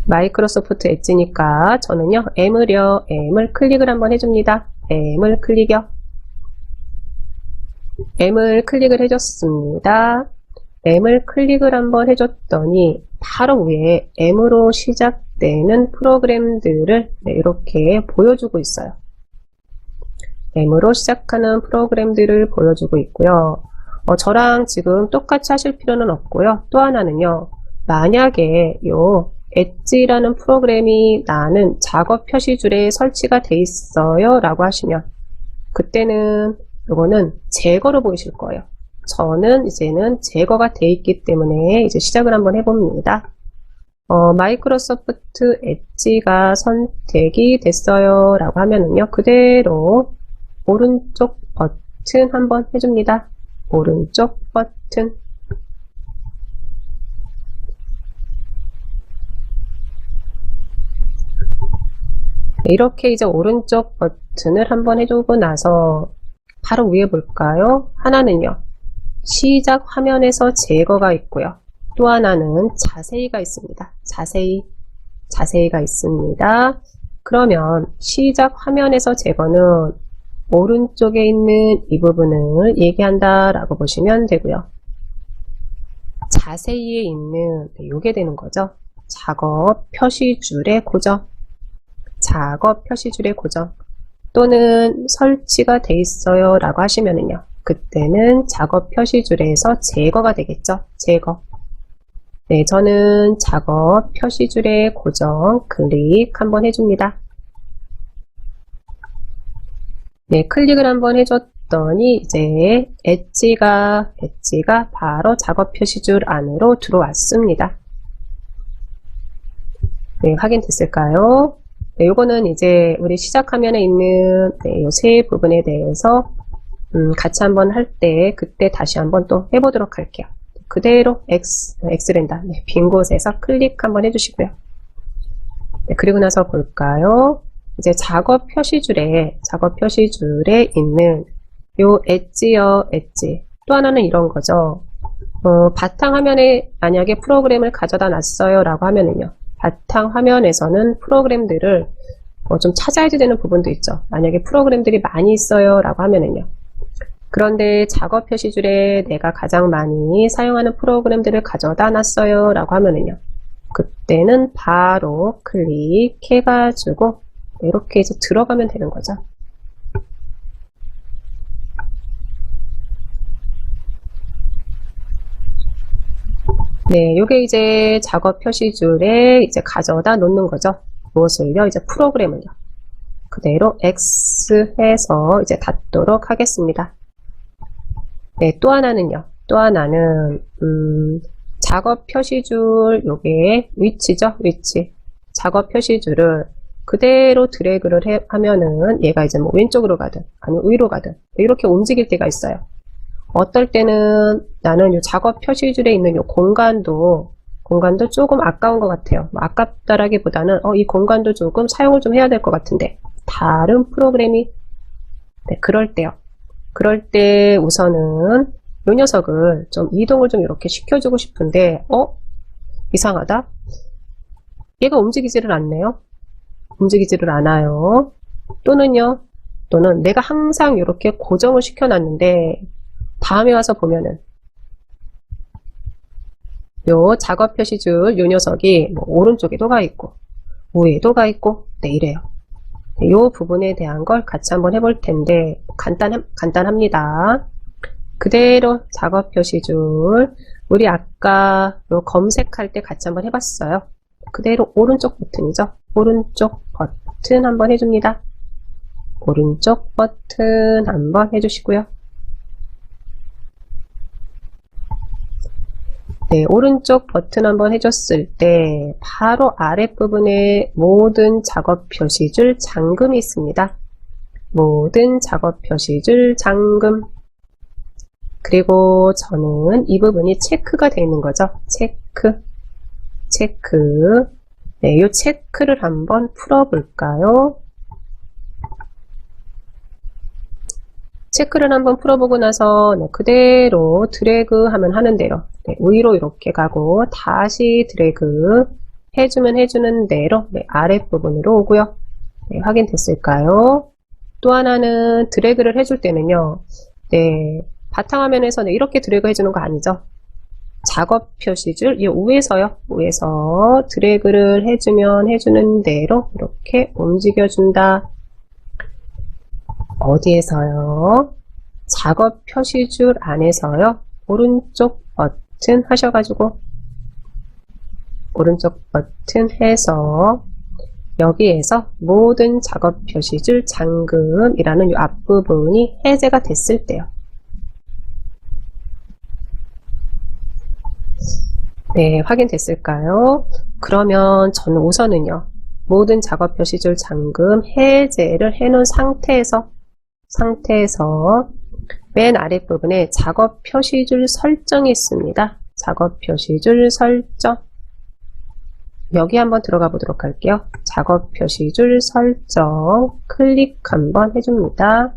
마이크로소프트 엣지니까 저는요 M을 클릭을 한번 해줍니다. M을 클릭이요. M을 클릭을 해줬습니다. M을 클릭을 한번 해줬더니 바로 위에 M으로 시작된 그때는 프로그램들을 네, 이렇게 보여주고 있어요. M으로 시작하는 프로그램들을 보여주고 있고요. 저랑 지금 똑같이 하실 필요는 없고요. 또 하나는요. 만약에 요 엣지라는 프로그램이 나는 작업 표시줄에 설치가 돼 있어요 라고 하시면 그때는 이거는 제거로 보이실 거예요. 저는 이제는 제거가 돼 있기 때문에 이제 시작을 한번 해봅니다. 마이크로소프트 엣지가 선택이 됐어요 라고 하면은요. 그대로 오른쪽 버튼 한번 해줍니다. 오른쪽 버튼. 이렇게 이제 오른쪽 버튼을 한번 해주고 나서 바로 위에 볼까요? 하나는요. 시작 화면에서 제거가 있고요. 또 하나는 자세히가 있습니다. 자세히가 있습니다. 그러면 시작 화면에서 제거는 오른쪽에 있는 이 부분을 얘기한다 라고 보시면 되고요. 자세히에 있는 이게 되는 거죠. 작업 표시줄의 고정. 작업 표시줄의 고정 또는 설치가 돼 있어요 라고 하시면은요. 그때는 작업 표시줄에서 제거가 되겠죠. 제거. 네, 저는 작업 표시줄의 고정 클릭 한번 해줍니다. 네, 클릭을 한번 해줬더니 이제 엣지가 바로 작업 표시줄 안으로 들어왔습니다. 네, 확인됐을까요? 네, 요거는 이제 우리 시작 화면에 있는 네, 요 세 부분에 대해서 같이 한번 할 때 그때 다시 한번 또 해보도록 할게요. 그대로 X랜다. 네, 빈 곳에서 클릭 한번 해주시고요. 네, 그리고 나서 볼까요? 이제 작업 표시줄에 있는 요 엣지요, 엣지. 또 하나는 이런 거죠. 바탕화면에 만약에 프로그램을 가져다 놨어요 라고 하면은요. 바탕화면에서는 프로그램들을 좀 찾아야 되는 부분도 있죠. 만약에 프로그램들이 많이 있어요 라고 하면은요. 그런데 작업 표시줄에 내가 가장 많이 사용하는 프로그램들을 가져다 놨어요 라고 하면은요. 그때는 바로 클릭해가지고 이렇게 이제 들어가면 되는 거죠. 네, 요게 이제 작업 표시줄에 이제 가져다 놓는 거죠. 무엇을요? 이제 프로그램을요. 그대로 X 해서 이제 닫도록 하겠습니다. 네, 또 하나는요. 또 하나는, 작업 표시줄, 요게 위치죠? 위치. 작업 표시줄을 그대로 드래그를 하면은 얘가 이제 뭐 왼쪽으로 가든, 아니면 위로 가든, 이렇게 움직일 때가 있어요. 어떨 때는 나는 이 작업 표시줄에 있는 이 공간도 조금 아까운 것 같아요. 아깝다라기보다는 이 공간도 조금 사용을 좀 해야 될 것 같은데 다른 프로그램이 네, 그럴 때 우선은 이 녀석을 좀 이동을 좀 이렇게 시켜주고 싶은데 이상하다. 얘가 움직이지를 않네요. 움직이지를 않아요. 또는 내가 항상 이렇게 고정을 시켜놨는데 다음에 와서 보면은 요 작업 표시줄 요 녀석이 뭐 오른쪽에도 가 있고 위에도 가 있고 네 이래요. 요 부분에 대한 걸 같이 한번 해볼 텐데 간단합니다. 그대로 작업 표시줄 우리 아까 요 검색할 때 같이 한번 해봤어요. 그대로 오른쪽 버튼이죠. 오른쪽 버튼 한번 해줍니다. 오른쪽 버튼 한번 해주시고요. 네, 오른쪽 버튼 한번 해줬을 때 바로 아랫부분에 모든 작업 표시줄 잠금이 있습니다. 모든 작업 표시줄 잠금. 그리고 저는 이 부분이 체크가 되어 있는 거죠. 체크. 네, 이 체크를 한번 풀어볼까요? 체크를 한번 풀어보고 나서 네, 그대로 드래그 하면 하는 대로 네, 위로 이렇게 가고 다시 드래그 해주면 해주는 대로 네, 아랫부분으로 오고요. 네, 확인됐을까요? 또 하나는 드래그를 해줄 때는요. 네, 바탕화면에서 네, 이렇게 드래그 해주는 거 아니죠? 작업 표시줄 이 위에서요. 위에서 드래그를 해주면 해주는 대로 이렇게 움직여준다. 어디에서요? 작업 표시줄 안에서요. 오른쪽 버튼 하셔가지고 오른쪽 버튼 해서 여기에서 모든 작업 표시줄 잠금이라는 이 앞부분이 해제가 됐을 때요. 네, 확인됐을까요? 그러면 저는 우선은요. 모든 작업 표시줄 잠금 해제를 해놓은 상태에서 맨 아랫부분에 작업 표시줄 설정이 있습니다. 작업 표시줄 설정. 여기 한번 들어가 보도록 할게요. 작업 표시줄 설정 클릭 한번 해줍니다.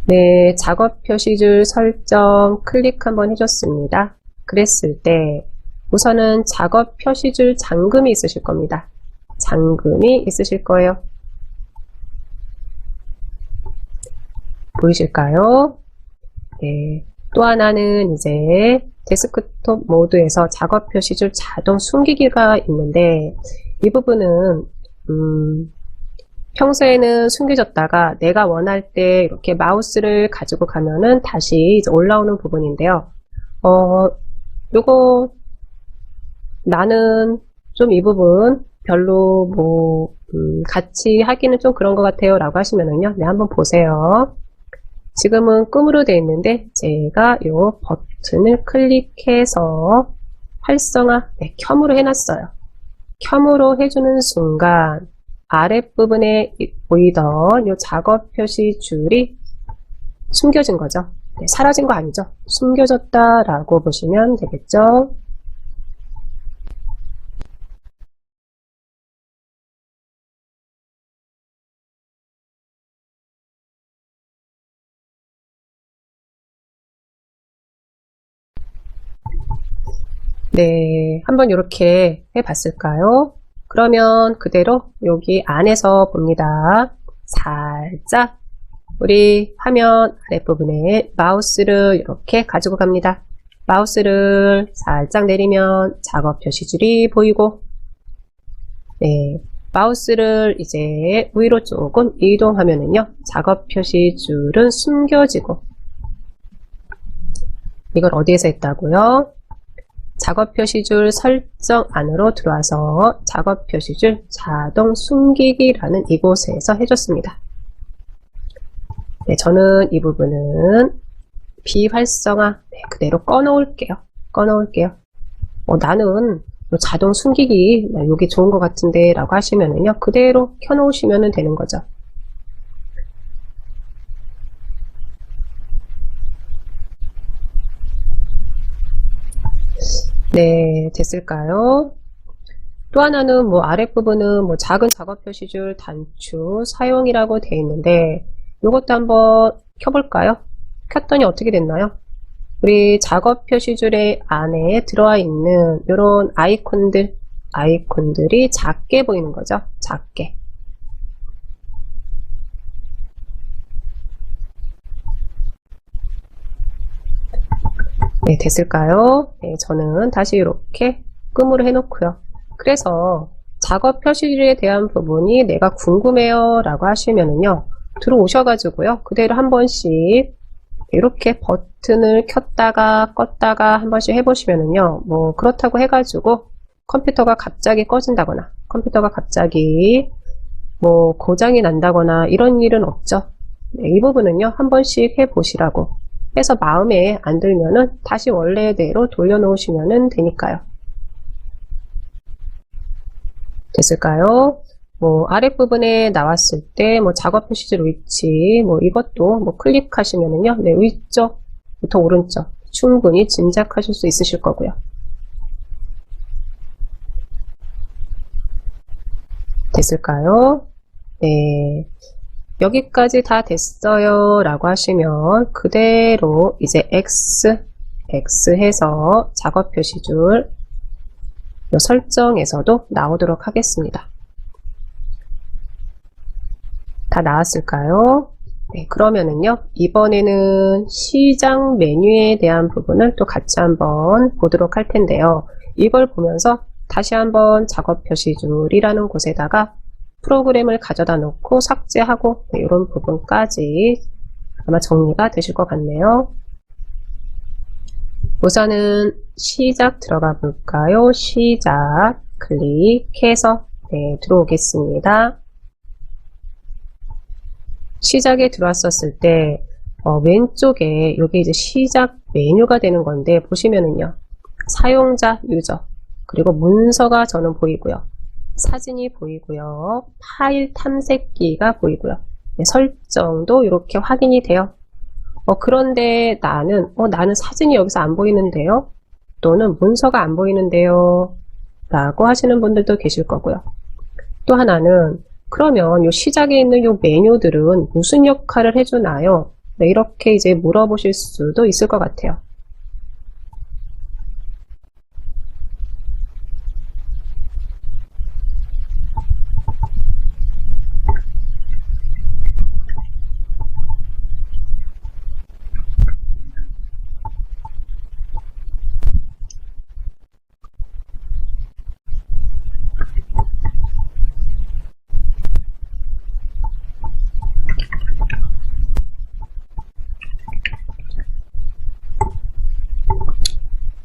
네, 작업 표시줄 설정 클릭 한번 해줬습니다. 그랬을 때 우선은 작업 표시줄 잠금이 있으실 겁니다. 잠금이 있으실 거예요. 보이실까요? 네. 또 하나는 이제 데스크톱 모드에서 작업 표시줄 자동 숨기기가 있는데 이 부분은 평소에는 숨겨졌다가 내가 원할 때 이렇게 마우스를 가지고 가면은 다시 이제 올라오는 부분인데요. 요거 나는 좀 이 부분 별로 뭐 같이 하기는 좀 그런 것 같아요 라고 하시면은요. 네, 한번 보세요. 지금은 끔으로 되어 있는데 제가 이 버튼을 클릭해서 활성화, 네, 켬으로 해놨어요. 켬으로 해주는 순간 아랫부분에 보이던 이 작업 표시 줄이 숨겨진 거죠. 네, 사라진 거 아니죠. 숨겨졌다라고 보시면 되겠죠. 네, 한번 이렇게 해봤을까요? 그러면 그대로 여기 안에서 봅니다. 살짝 우리 화면 아랫부분에 마우스를 이렇게 가지고 갑니다. 마우스를 살짝 내리면 작업 표시줄이 보이고, 네, 마우스를 이제 위로 조금 이동하면은요, 작업 표시줄은 숨겨지고, 이걸 어디에서 했다고요? 작업 표시줄 설정 안으로 들어와서 작업 표시줄 자동 숨기기라는 이곳에서 해줬습니다. 네, 저는 이 부분은 비활성화, 네, 그대로 꺼놓을게요. 나는 자동 숨기기 여기 좋은 것 같은데 라고 하시면은요, 그대로 켜놓으시면 되는 거죠. 네, 됐을까요? 또 하나는 뭐 아랫부분은 뭐 작은 작업 표시줄 단추 사용이라고 되어 있는데 이것도 한번 켜볼까요? 켰더니 어떻게 됐나요? 우리 작업 표시줄의 안에 들어와 있는 이런 아이콘들이 작게 보이는 거죠. 작게. 네, 됐을까요? 네, 저는 다시 이렇게 끔으로 해놓고요. 그래서 작업 표시줄에 대한 부분이 내가 궁금해요 라고 하시면은요, 들어오셔가지고요, 그대로 한 번씩 이렇게 버튼을 켰다가 껐다가 한 번씩 해보시면은요, 뭐 그렇다고 해가지고 컴퓨터가 갑자기 꺼진다거나 컴퓨터가 갑자기 뭐 고장이 난다거나 이런 일은 없죠. 네, 이 부분은요, 한 번씩 해보시라고 해서 마음에 안 들면은 다시 원래대로 돌려놓으시면 되니까요. 됐을까요? 뭐 아랫부분에 나왔을 때 뭐 작업 표시줄 위치 뭐 이것도 뭐 클릭하시면은요, 네, 위쪽부터 오른쪽 충분히 짐작하실 수 있으실 거고요. 됐을까요? 네. 여기까지 다 됐어요 라고 하시면 그대로 이제 X 해서 작업 표시줄 설정에서도 나오도록 하겠습니다. 다 나왔을까요? 네, 그러면은요, 이번에는 시작 메뉴에 대한 부분을 또 같이 한번 보도록 할 텐데요. 이걸 보면서 다시 한번 작업 표시줄이라는 곳에다가 프로그램을 가져다 놓고 삭제하고 이런 부분까지 아마 정리가 되실 것 같네요. 우선은 시작 들어가 볼까요? 시작 클릭해서 들어오겠습니다. 시작에 들어왔었을 때 왼쪽에 여기 이제 시작 메뉴가 되는 건데 보시면은요, 사용자 유저 그리고 문서가 저는 보이고요, 사진이 보이고요, 파일 탐색기가 보이고요, 네, 설정도 이렇게 확인이 돼요. 그런데 나는 사진이 여기서 안 보이는데요, 또는 문서가 안 보이는데요 라고 하시는 분들도 계실 거고요. 또 하나는 그러면 요 시작에 있는 요 메뉴들은 무슨 역할을 해주나요? 네, 이렇게 이제 물어보실 수도 있을 것 같아요.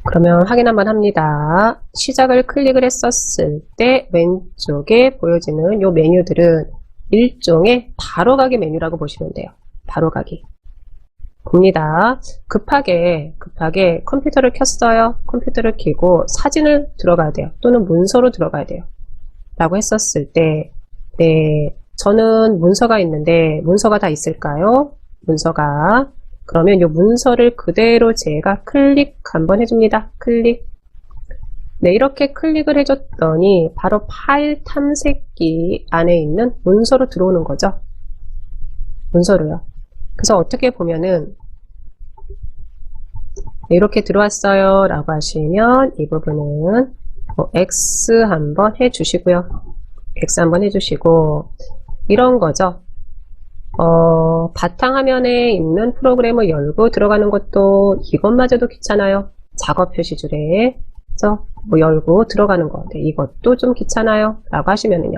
그러면 확인 한번 합니다. 시작을 클릭을 했었을 때 왼쪽에 보여지는 요 메뉴들은 일종의 바로가기 메뉴라고 보시면 돼요. 바로가기. 봅니다. 급하게 컴퓨터를 켰어요. 컴퓨터를 켜고 사진을 들어가야 돼요. 또는 문서로 들어가야 돼요. 라고 했었을 때, 네, 저는 문서가 있는데 문서가 다 있을까요? 문서가. 그러면 이 문서를 그대로 제가 클릭 한번 해줍니다. 클릭. 네, 이렇게 클릭을 해줬더니 바로 파일 탐색기 안에 있는 문서로 들어오는 거죠. 문서로요. 그래서 어떻게 보면은 이렇게 들어왔어요 라고 하시면 이 부분은 X 한번 해주시고요. X 한번 해주시고 이런 거죠. 바탕화면에 있는 프로그램을 열고 들어가는 것도 이것마저도 귀찮아요. 작업 표시줄에 그래서 열고 들어가는 거, 네, 이것도 좀 귀찮아요 라고 하시면은요,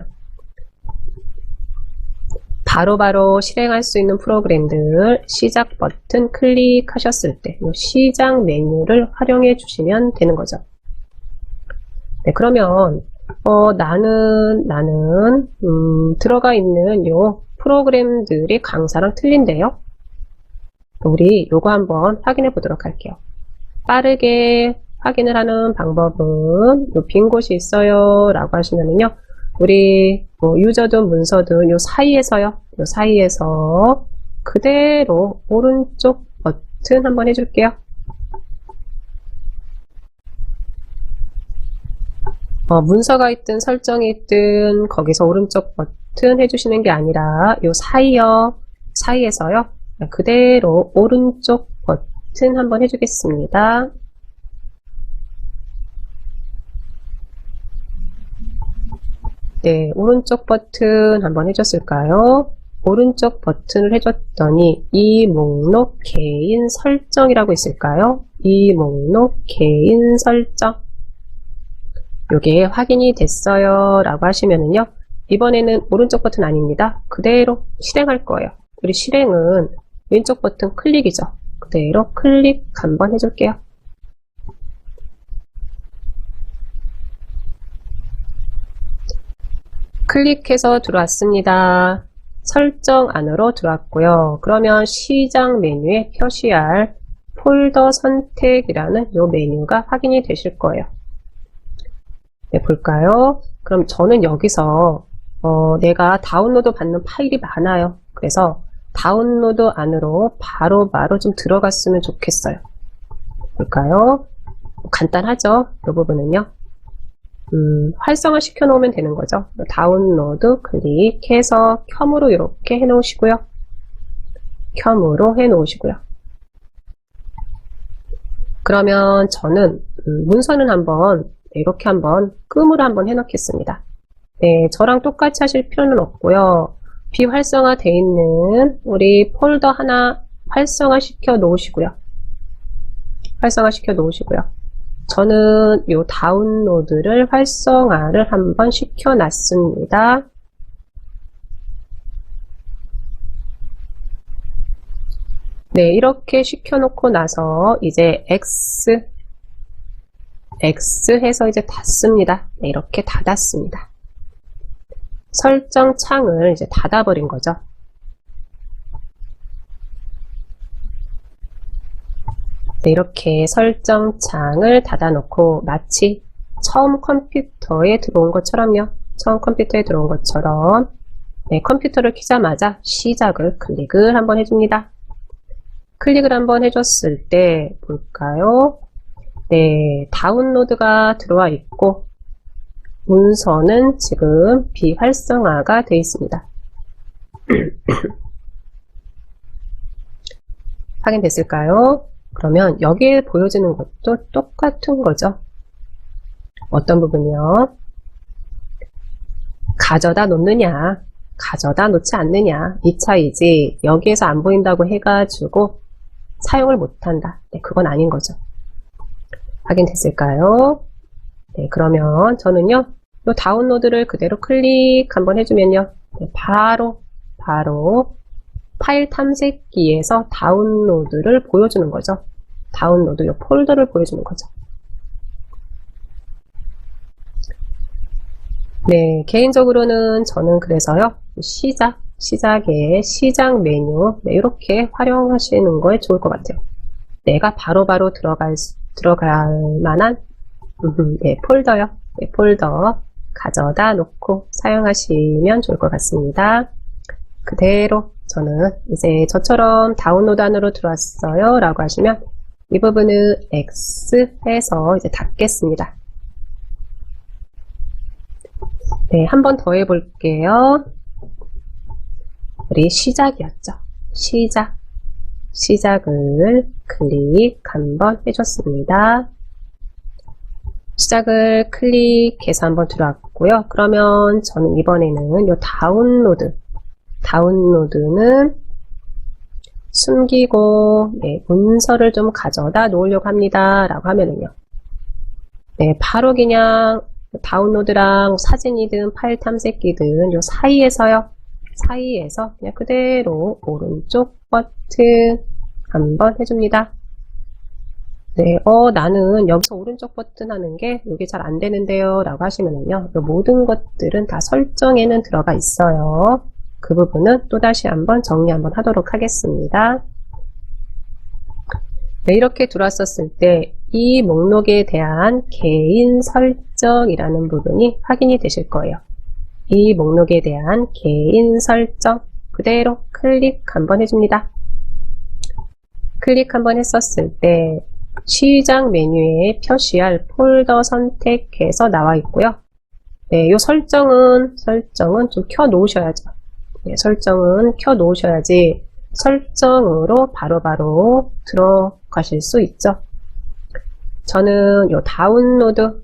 바로바로 실행할 수 있는 프로그램들 시작 버튼 클릭하셨을 때 시작 메뉴를 활용해 주시면 되는 거죠. 네, 그러면 나는 들어가 있는 요 프로그램들이 강사랑 틀린데요. 우리 요거 한번 확인해 보도록 할게요. 빠르게 확인을 하는 방법은 요 빈 곳이 있어요 라고 하시면은요, 우리 유저든 문서든 요 사이에서요, 요 사이에서 그대로 오른쪽 버튼 한번 해줄게요. 문서가 있든 설정이 있든 거기서 오른쪽 버튼 해주시는 게 아니라 요 사이에서요 그대로 오른쪽 버튼 한번 해주겠습니다. 네, 오른쪽 버튼 한번 해줬을까요? 오른쪽 버튼을 해줬더니 이 목록 개인 설정이라고 있을까요? 이 목록 개인 설정, 요게 확인이 됐어요 라고 하시면은요, 이번에는 오른쪽 버튼 아닙니다. 그대로 실행할 거예요. 우리 실행은 왼쪽 버튼 클릭이죠. 그대로 클릭 한번 해줄게요. 클릭해서 들어왔습니다. 설정 안으로 들어왔고요. 그러면 시작 메뉴에 표시할 폴더 선택이라는 이 메뉴가 확인이 되실 거예요. 네, 볼까요? 그럼 저는 여기서 내가 다운로드 받는 파일이 많아요. 그래서 다운로드 안으로 바로바로 좀 들어갔으면 좋겠어요. 볼까요? 간단하죠? 이 부분은요. 활성화 시켜 놓으면 되는 거죠. 다운로드 클릭해서 켬으로 이렇게 해 놓으시고요. 켬으로 해 놓으시고요. 그러면 저는 문서는 한번 이렇게 한번 끔으로 한번 해 놓겠습니다. 네, 저랑 똑같이 하실 필요는 없고요. 비활성화되어 있는 우리 폴더 하나 활성화시켜 놓으시고요. 활성화시켜 놓으시고요. 저는 요 다운로드를 활성화를 한번 시켜 놨습니다. 네, 이렇게 시켜놓고 나서 이제 X 해서 이제 닫습니다. 네, 이렇게 닫았습니다. 설정 창을 이제 닫아버린 거죠. 네, 이렇게 설정 창을 닫아놓고 마치 처음 컴퓨터에 들어온 것처럼요. 처음 컴퓨터에 들어온 것처럼 네, 컴퓨터를 켜자마자 시작을 클릭을 한번 해줍니다. 클릭을 한번 해줬을 때 볼까요? 네, 다운로드가 들어와 있고 문서는 지금 비활성화가 되어 있습니다. 확인됐을까요? 그러면 여기에 보여지는 것도 똑같은 거죠. 어떤 부분이요? 가져다 놓느냐, 가져다 놓지 않느냐, 이 차이지 여기에서 안 보인다고 해가지고 사용을 못한다. 네, 그건 아닌 거죠. 확인됐을까요? 네, 그러면 저는요, 이 다운로드를 그대로 클릭 한번 해주면요, 네, 바로 파일 탐색기에서 다운로드를 보여주는 거죠. 다운로드 이 폴더를 보여주는 거죠. 네, 개인적으로는 저는 그래서요, 시작의 시작 메뉴, 네, 이렇게 활용하시는 거에 좋을 것 같아요. 내가 바로바로 들어갈 만한 네, 폴더요. 네, 폴더 가져다 놓고 사용하시면 좋을 것 같습니다. 그대로 저는 이제 저처럼 다운로드 안으로 들어왔어요 라고 하시면 이 부분을 X 해서 이제 닫겠습니다. 네, 한 번 더 해볼게요. 우리 시작이었죠. 시작을 클릭 한번 해줬습니다. 시작을 클릭해서 한번 들어왔고요. 그러면 저는 이번에는 이 다운로드는 숨기고 네, 문서를 좀 가져다 놓으려고 합니다 라고 하면은요, 네, 바로 그냥 다운로드랑 사진이든 파일 탐색기든 요 사이에서 그냥 그대로 오른쪽 버튼 한번 해줍니다. 네, 나는 여기서 오른쪽 버튼 하는 게 이게 잘 안 되는데요 라고 하시면은요, 모든 것들은 다 설정에는 들어가 있어요. 그 부분은 또다시 한번 정리 한번 하도록 하겠습니다. 네, 이렇게 들어왔었을 때 이 목록에 대한 개인 설정이라는 부분이 확인이 되실 거예요. 이 목록에 대한 개인 설정 그대로 클릭 한번 해줍니다. 클릭 한번 했었을 때 시작 메뉴에 표시할 폴더 선택해서 나와 있고요. 네, 이 설정은 좀 켜 놓으셔야죠. 네, 설정은 켜 놓으셔야지 설정으로 바로바로 들어가실 수 있죠. 저는 이 다운로드는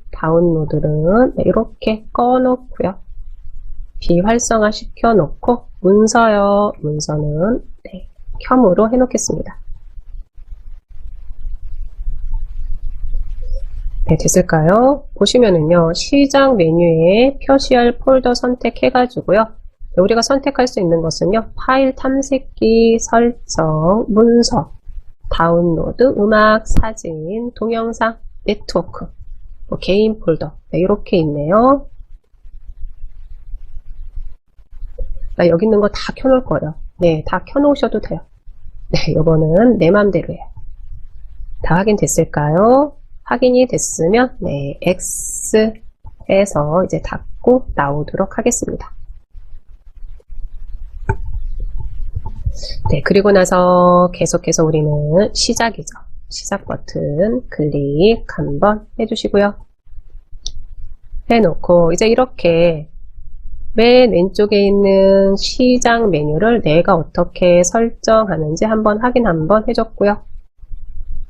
네, 이렇게 꺼놓고요. 비활성화 시켜 놓고 문서는 네, 켬으로 해 놓겠습니다. 네, 됐을까요? 보시면은요, 시작 메뉴에 표시할 폴더 선택해가지고요. 우리가 선택할 수 있는 것은요, 파일 탐색기 설정, 문서, 다운로드, 음악, 사진, 동영상, 네트워크, 개인 폴더, 네, 이렇게 있네요. 여기 있는 거 다 켜놓을 거예요. 네, 다 켜놓으셔도 돼요. 네, 요거는 내 맘대로예요. 다 확인됐을까요? 확인이 됐으면 네, X 해서 이제 닫고 나오도록 하겠습니다. 네, 그리고 나서 계속해서 우리는 시작이죠. 시작 버튼 클릭 한번 해주시고요. 해놓고 이제 이렇게 맨 왼쪽에 있는 시작 메뉴를 내가 어떻게 설정하는지 한번 확인 한번 해줬고요.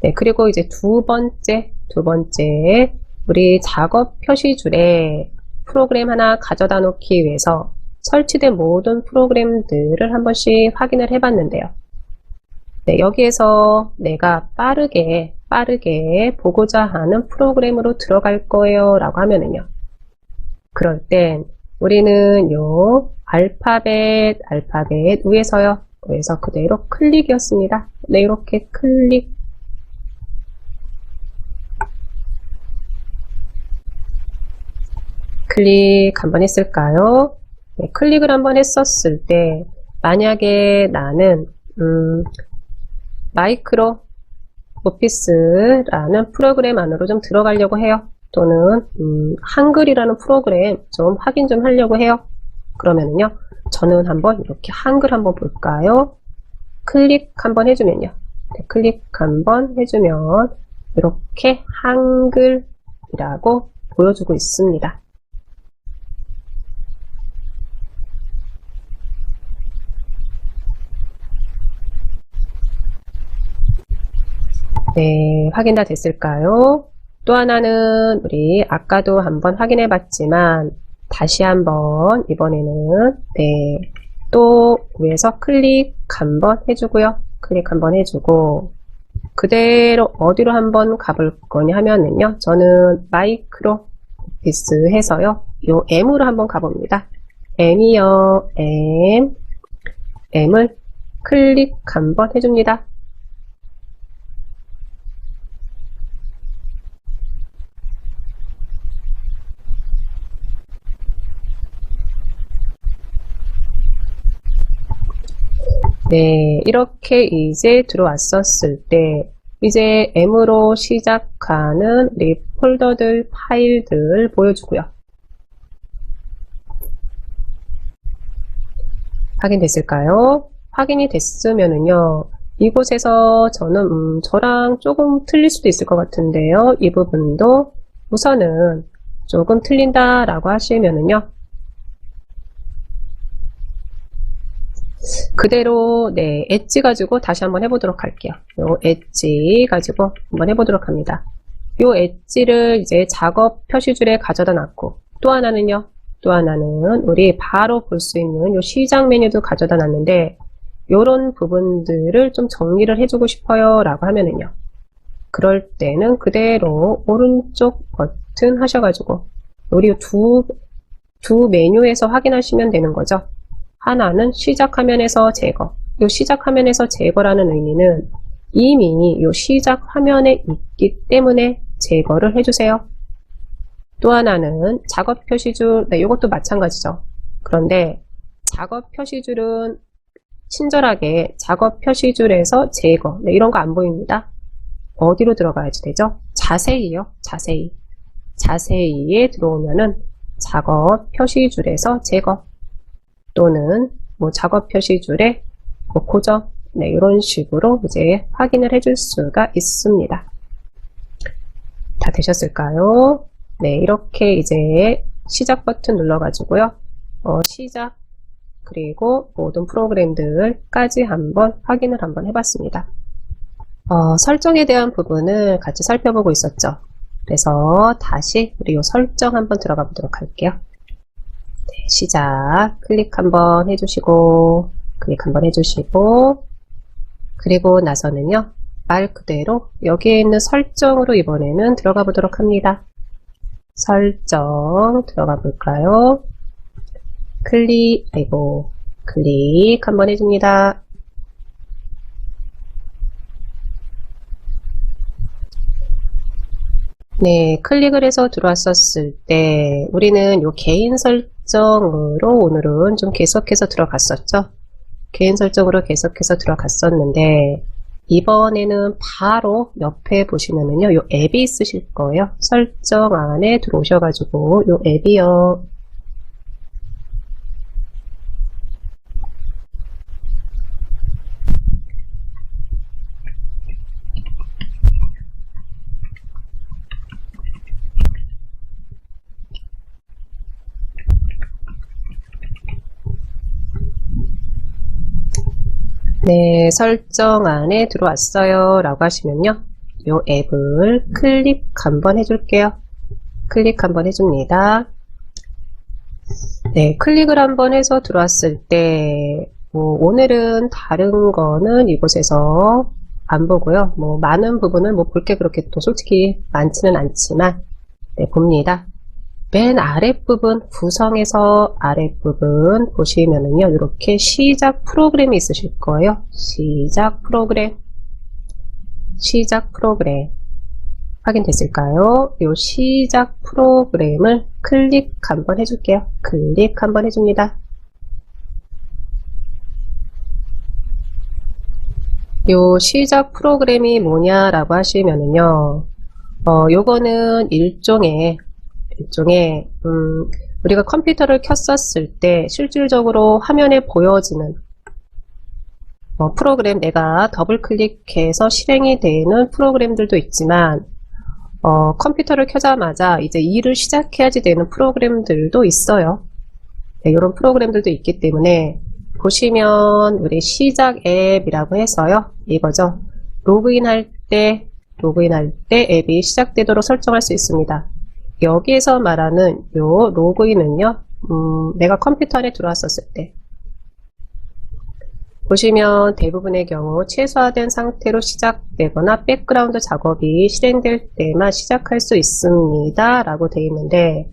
네, 그리고 이제 두 번째 우리 작업 표시줄에 프로그램 하나 가져다 놓기 위해서 설치된 모든 프로그램들을 한 번씩 확인을 해봤는데요. 네, 여기에서 내가 빠르게 보고자 하는 프로그램으로 들어갈 거예요 라고 하면은요. 그럴 땐 우리는 요 알파벳 위에서요. 위에서 그대로 클릭이었습니다. 네, 이렇게 클릭 한번 했을까요? 네, 클릭을 한번 했었을 때 만약에 나는 마이크로 오피스라는 프로그램 안으로 좀 들어가려고 해요. 또는 한글이라는 프로그램 좀 확인 좀 하려고 해요. 그러면은요, 저는 한번 이렇게 한글 한번 볼까요? 클릭 한번 해주면요. 네, 클릭 한번 해주면 이렇게 한글이라고 보여주고 있습니다. 네, 확인 다 됐을까요? 또 하나는 우리 아까도 한번 확인해 봤지만 다시 한번 이번에는 네, 또 위에서 클릭 한번 해주고요. 클릭 한번 해주고 그대로 어디로 한번 가볼 거냐 하면은요. 저는 마이크로 오피스 해서요. 요 M으로 한번 가봅니다. M이요. M을 클릭 한번 해줍니다. 네, 이렇게 이제 들어왔었을 때 이제 M으로 시작하는 우리 폴더들, 파일들 보여주고요. 확인됐을까요? 확인이 됐으면은요. 이곳에서 저는 저랑 조금 틀릴 수도 있을 것 같은데요. 이 부분도 우선은 조금 틀린다라고 하시면은요. 그대로 네, 엣지 가지고 다시 한번 해보도록 할게요. 요 엣지 가지고 한번 해보도록 합니다. 요 엣지를 이제 작업 표시줄에 가져다 놨고 또 하나는 우리 바로 볼 수 있는 요 시작 메뉴도 가져다 놨는데 요런 부분들을 좀 정리를 해주고 싶어요 라고 하면은요. 그럴 때는 그대로 오른쪽 버튼 하셔가지고 우리 두 메뉴에서 확인하시면 되는 거죠. 하나는 시작 화면에서 제거. 이 시작 화면에서 제거라는 의미는 이미 이 시작 화면에 있기 때문에 제거를 해주세요. 또 하나는 작업 표시줄, 네, 이것도 마찬가지죠. 그런데 작업 표시줄은 친절하게 작업 표시줄에서 제거, 네, 이런 거 안 보입니다. 어디로 들어가야지 되죠? 자세히요, 자세히에 들어오면은 작업 표시줄에서 제거. 또는 뭐 작업 표시줄에 뭐 고정, 네, 이런 식으로 이제 확인을 해줄 수가 있습니다. 다 되셨을까요? 네, 이렇게 이제 시작 버튼 눌러가지고요. 시작 그리고 모든 프로그램들까지 한번 확인을 한번 해봤습니다. 설정에 대한 부분을 같이 살펴보고 있었죠. 그래서 다시 우리 요 설정 한번 들어가 보도록 할게요. 네, 시작 클릭 한번 해주시고 클릭 한번 해주시고 그리고 나서는요 말 그대로 여기에 있는 설정으로 이번에는 들어가 보도록 합니다. 설정 들어가 볼까요? 클릭 한번 해줍니다. 네, 클릭을 해서 들어왔었을 때 우리는 요 개인 설정으로 오늘은 좀 계속해서 들어갔었죠. 개인 설정으로 계속해서 들어갔었는데 이번에는 바로 옆에 보시면은요, 요 앱이 있으실 거예요. 설정 안에 들어오셔가지고 요 앱이요. 네, 설정 안에 들어왔어요 라고 하시면요 요 앱을 클릭 한번 해줄게요. 클릭 한번 해줍니다. 네, 클릭을 한번 해서 들어왔을 때, 오늘은 다른 거는 이곳에서 안 보고요. 많은 부분을 볼 게 그렇게 또 솔직히 많지는 않지만, 네, 봅니다. 맨 아랫부분, 구성에서 아랫부분 보시면은요, 이렇게 시작 프로그램이 있으실 거예요. 시작 프로그램. 확인됐을까요? 이 시작 프로그램을 클릭 한번 해줄게요. 클릭 한번 해줍니다. 이 시작 프로그램이 뭐냐라고 하시면은요, 요거는 일종의 우리가 컴퓨터를 켰었을 때 실질적으로 화면에 보여지는 프로그램, 내가 더블 클릭해서 실행이 되는 프로그램들도 있지만, 컴퓨터를 켜자마자 이제 일을 시작해야지 되는 프로그램들도 있어요. 네, 이런 프로그램들도 있기 때문에 보시면 우리 시작 앱이라고 해서요. 이거죠. 로그인할 때 앱이 시작되도록 설정할 수 있습니다. 여기에서 말하는 요 로그인은요. 내가 컴퓨터 안에 들어왔었을 때 보시면 대부분의 경우 최소화된 상태로 시작되거나 백그라운드 작업이 실행될 때만 시작할 수 있습니다 라고 되어 있는데,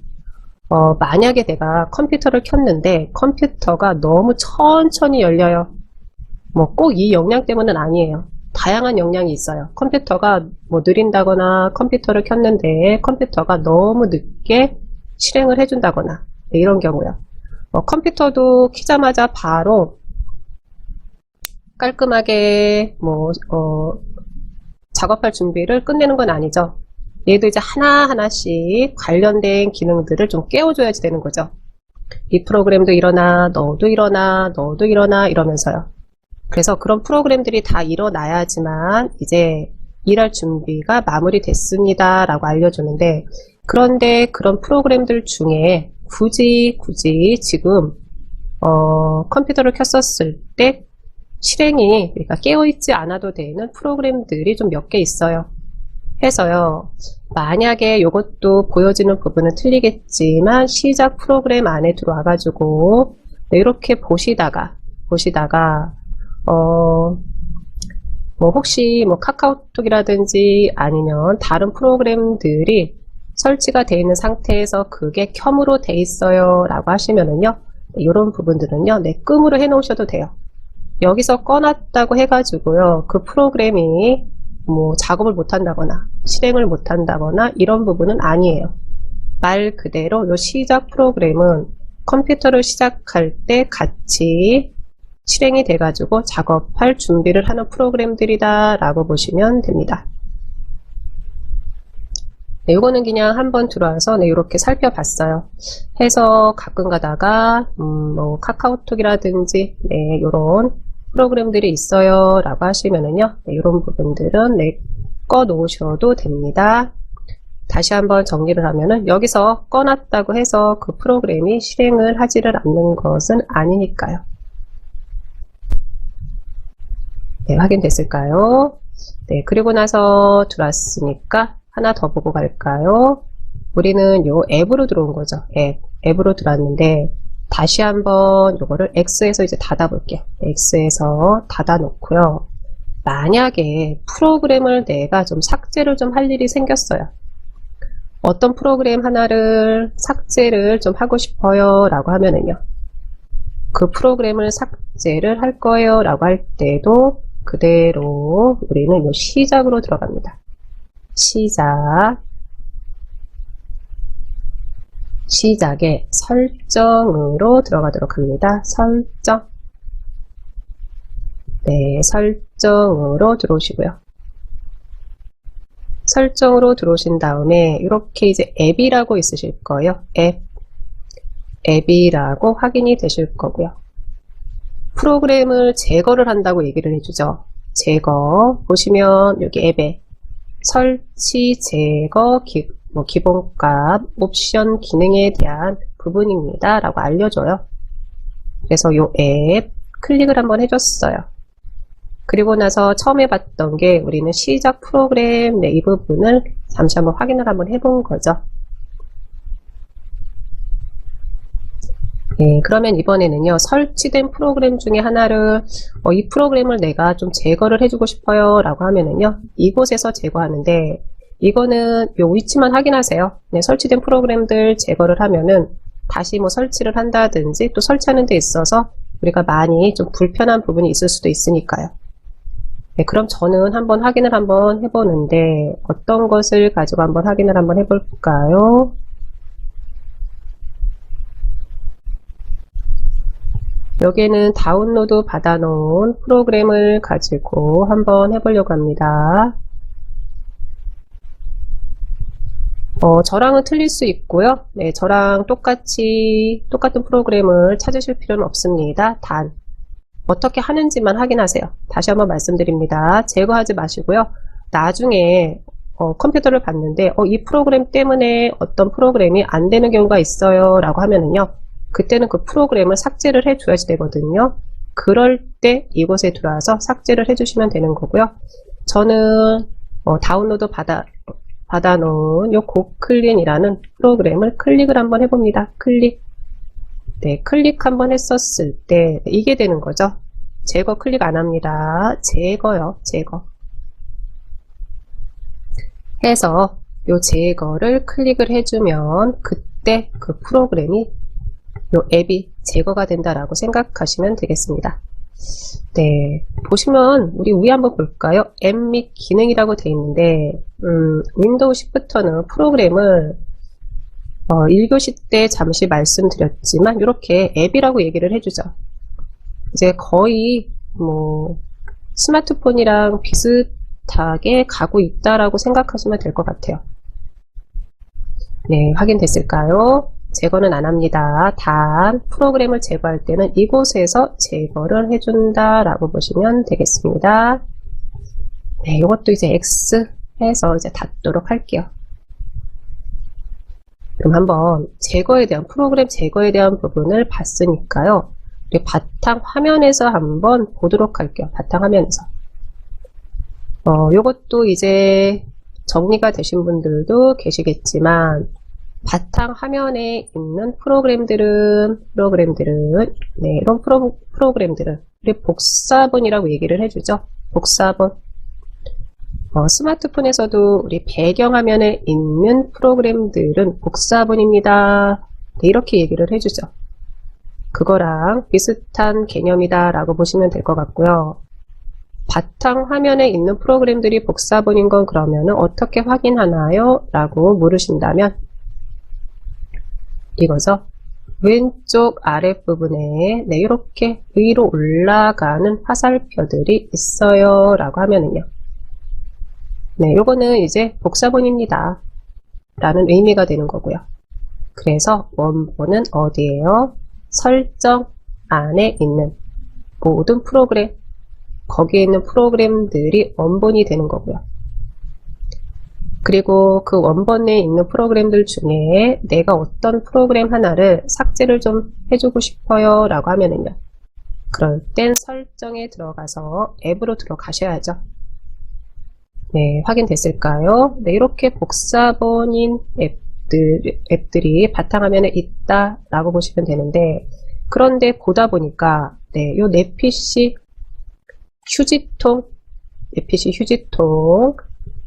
만약에 내가 컴퓨터를 켰는데 컴퓨터가 너무 천천히 열려요. 꼭 이 역량 때문은 아니에요. 다양한 역량이 있어요. 컴퓨터가 느린다거나, 컴퓨터를 켰는데 컴퓨터가 너무 늦게 실행을 해준다거나, 네, 이런 경우요. 컴퓨터도 키자마자 바로 깔끔하게 작업할 준비를 끝내는 건 아니죠. 얘도 이제 하나하나씩 관련된 기능들을 좀 깨워줘야지 되는 거죠. 이 프로그램도 일어나, 너도 일어나, 너도 일어나 이러면서요. 그래서 그런 프로그램들이 다 일어나야지만 이제 일할 준비가 마무리됐습니다 라고 알려주는데, 그런데 그런 프로그램들 중에 굳이 지금 컴퓨터를 켰었을 때 실행이, 그러니까 깨어있지 않아도 되는 프로그램들이 좀 몇 개 있어요. 해서요, 만약에 이것도 보여지는 부분은 틀리겠지만 시작 프로그램 안에 들어와가지고 이렇게 보시다가 혹시 카카오톡이라든지 아니면 다른 프로그램들이 설치가 되어 있는 상태에서 그게 켬으로 돼 있어요 라고 하시면은요, 이런 부분들은요, 네, 끔으로 해 놓으셔도 돼요. 여기서 꺼놨다고 해가지고요, 그 프로그램이 작업을 못한다거나 실행을 못한다거나 이런 부분은 아니에요. 말 그대로 이 시작 프로그램은 컴퓨터를 시작할 때 같이 실행이 돼가지고 작업할 준비를 하는 프로그램들이다 라고 보시면 됩니다. 네, 이거는 그냥 한번 들어와서 네, 이렇게 살펴봤어요. 해서 가끔 가다가 카카오톡이라든지 네, 이런 프로그램들이 있어요 라고 하시면은요, 네, 이런 부분들은 네, 꺼 놓으셔도 됩니다. 다시 한번 정리를 하면은 여기서 꺼놨다고 해서 그 프로그램이 실행을 하지를 않는 것은 아니니까요. 네, 확인됐을까요? 네, 그리고 나서 들어왔으니까 하나 더 보고 갈까요? 우리는 요 앱으로 들어온 거죠. 앱으로 들어왔는데 다시 한번 요거를 X에서 이제 닫아 볼게요. X에서 닫아 놓고요. 만약에 프로그램을 내가 좀 삭제를 좀 할 일이 생겼어요. 어떤 프로그램 하나를 삭제를 좀 하고 싶어요 라고 하면은요, 그 프로그램을 삭제를 할 거예요 라고 할 때도 그대로 우리는 요 시작으로 들어갑니다. 시작에 설정으로 들어가도록 합니다. 설정. 네, 설정으로 들어오시고요. 설정으로 들어오신 다음에 이렇게 이제 앱이라고 있으실 거예요. 앱이라고 확인이 되실 거고요. 프로그램을 제거를 한다고 얘기를 해주죠. 제거. 보시면 여기 앱에 설치, 제거, 기본값, 옵션 기능에 대한 부분입니다 라고 알려줘요. 그래서 요 앱 클릭을 한번 해줬어요. 그리고 나서 처음에 봤던 게 우리는 시작 프로그램, 네, 이 부분을 잠시 한번 확인을 한번 해본 거죠. 네, 그러면 이번에는요, 설치된 프로그램 중에 하나를, 이 프로그램을 내가 좀 제거를 해주고 싶어요. 라고 하면은요, 이곳에서 제거하는데, 이거는 요 위치만 확인하세요. 네, 설치된 프로그램들 제거를 하면은, 다시 뭐 설치를 한다든지, 또 설치하는 데 있어서 우리가 많이 좀 불편한 부분이 있을 수도 있으니까요. 네, 그럼 저는 한번 확인을 한번 해보는데, 어떤 것을 가지고 한번 확인을 한번 해볼까요? 여기에는 다운로드 받아놓은 프로그램을 가지고 한번 해보려고 합니다. 저랑은 틀릴 수 있고요. 네, 저랑 똑같은 프로그램을 찾으실 필요는 없습니다. 단, 어떻게 하는지만 확인하세요. 다시 한번 말씀드립니다. 제거하지 마시고요. 나중에 컴퓨터를 봤는데 이 프로그램 때문에 어떤 프로그램이 안 되는 경우가 있어요 라고 하면은요, 그때는 그 프로그램을 삭제를 해 줘야지 되거든요. 그럴 때 이곳에 들어와서 삭제를 해 주시면 되는 거고요. 저는 다운로드 받아놓은 요 고클린이라는 프로그램을 클릭을 한번 해봅니다. 클릭. 네, 클릭 한번 했었을 때 이게 되는 거죠. 제거 클릭 안 합니다. 제거요. 제거. 해서 요 제거를 클릭을 해주면 그때 그 프로그램이 요 앱이 제거가 된다라고 생각하시면 되겠습니다. 네, 보시면 우리 위에 한번 볼까요? 앱 및 기능이라고 되어 있는데 윈도우 10부터는 프로그램을 1교시 때 잠시 말씀드렸지만 이렇게 앱이라고 얘기를 해주죠. 이제 거의 뭐 스마트폰이랑 비슷하게 가고 있다라고 생각하시면 될 것 같아요. 네, 확인됐을까요? 제거는 안 합니다. 단 프로그램을 제거할 때는 이곳에서 제거를 해준다 라고 보시면 되겠습니다. 네, 이것도 이제 X 해서 이제 닫도록 할게요. 그럼 한번 프로그램 제거에 대한 부분을 봤으니까요. 우리 바탕 화면에서 한번 보도록 할게요. 바탕 화면에서. 요것도 이제 정리가 되신 분들도 계시겠지만, 바탕 화면에 있는 프로그램들은 네, 이런 프로그램들은 우리 복사본이라고 얘기를 해주죠. 복사본. 스마트폰에서도 우리 배경 화면에 있는 프로그램들은 복사본입니다. 네, 이렇게 얘기를 해주죠. 그거랑 비슷한 개념이다 라고 보시면 될 것 같고요. 바탕 화면에 있는 프로그램들이 복사본인 건 그러면은 어떻게 확인하나요? 라고 물으신다면 이거죠. 왼쪽 아랫부분에 네, 이렇게 위로 올라가는 화살표들이 있어요 라고 하면은요, 네, 요거는 이제 복사본입니다 라는 의미가 되는 거고요. 그래서 원본은 어디예요? 설정 안에 있는 모든 프로그램, 거기에 있는 프로그램들이 원본이 되는 거고요. 그리고 그 원본에 있는 프로그램들 중에 내가 어떤 프로그램 하나를 삭제를 좀 해주고 싶어요 라고 하면은요, 그럴 땐 설정에 들어가서 앱으로 들어가셔야죠. 네, 확인됐을까요? 네, 이렇게 복사본인 앱들이 바탕화면에 있다 라고 보시면 되는데, 그런데 보다 보니까 네, 요 내 PC 휴지통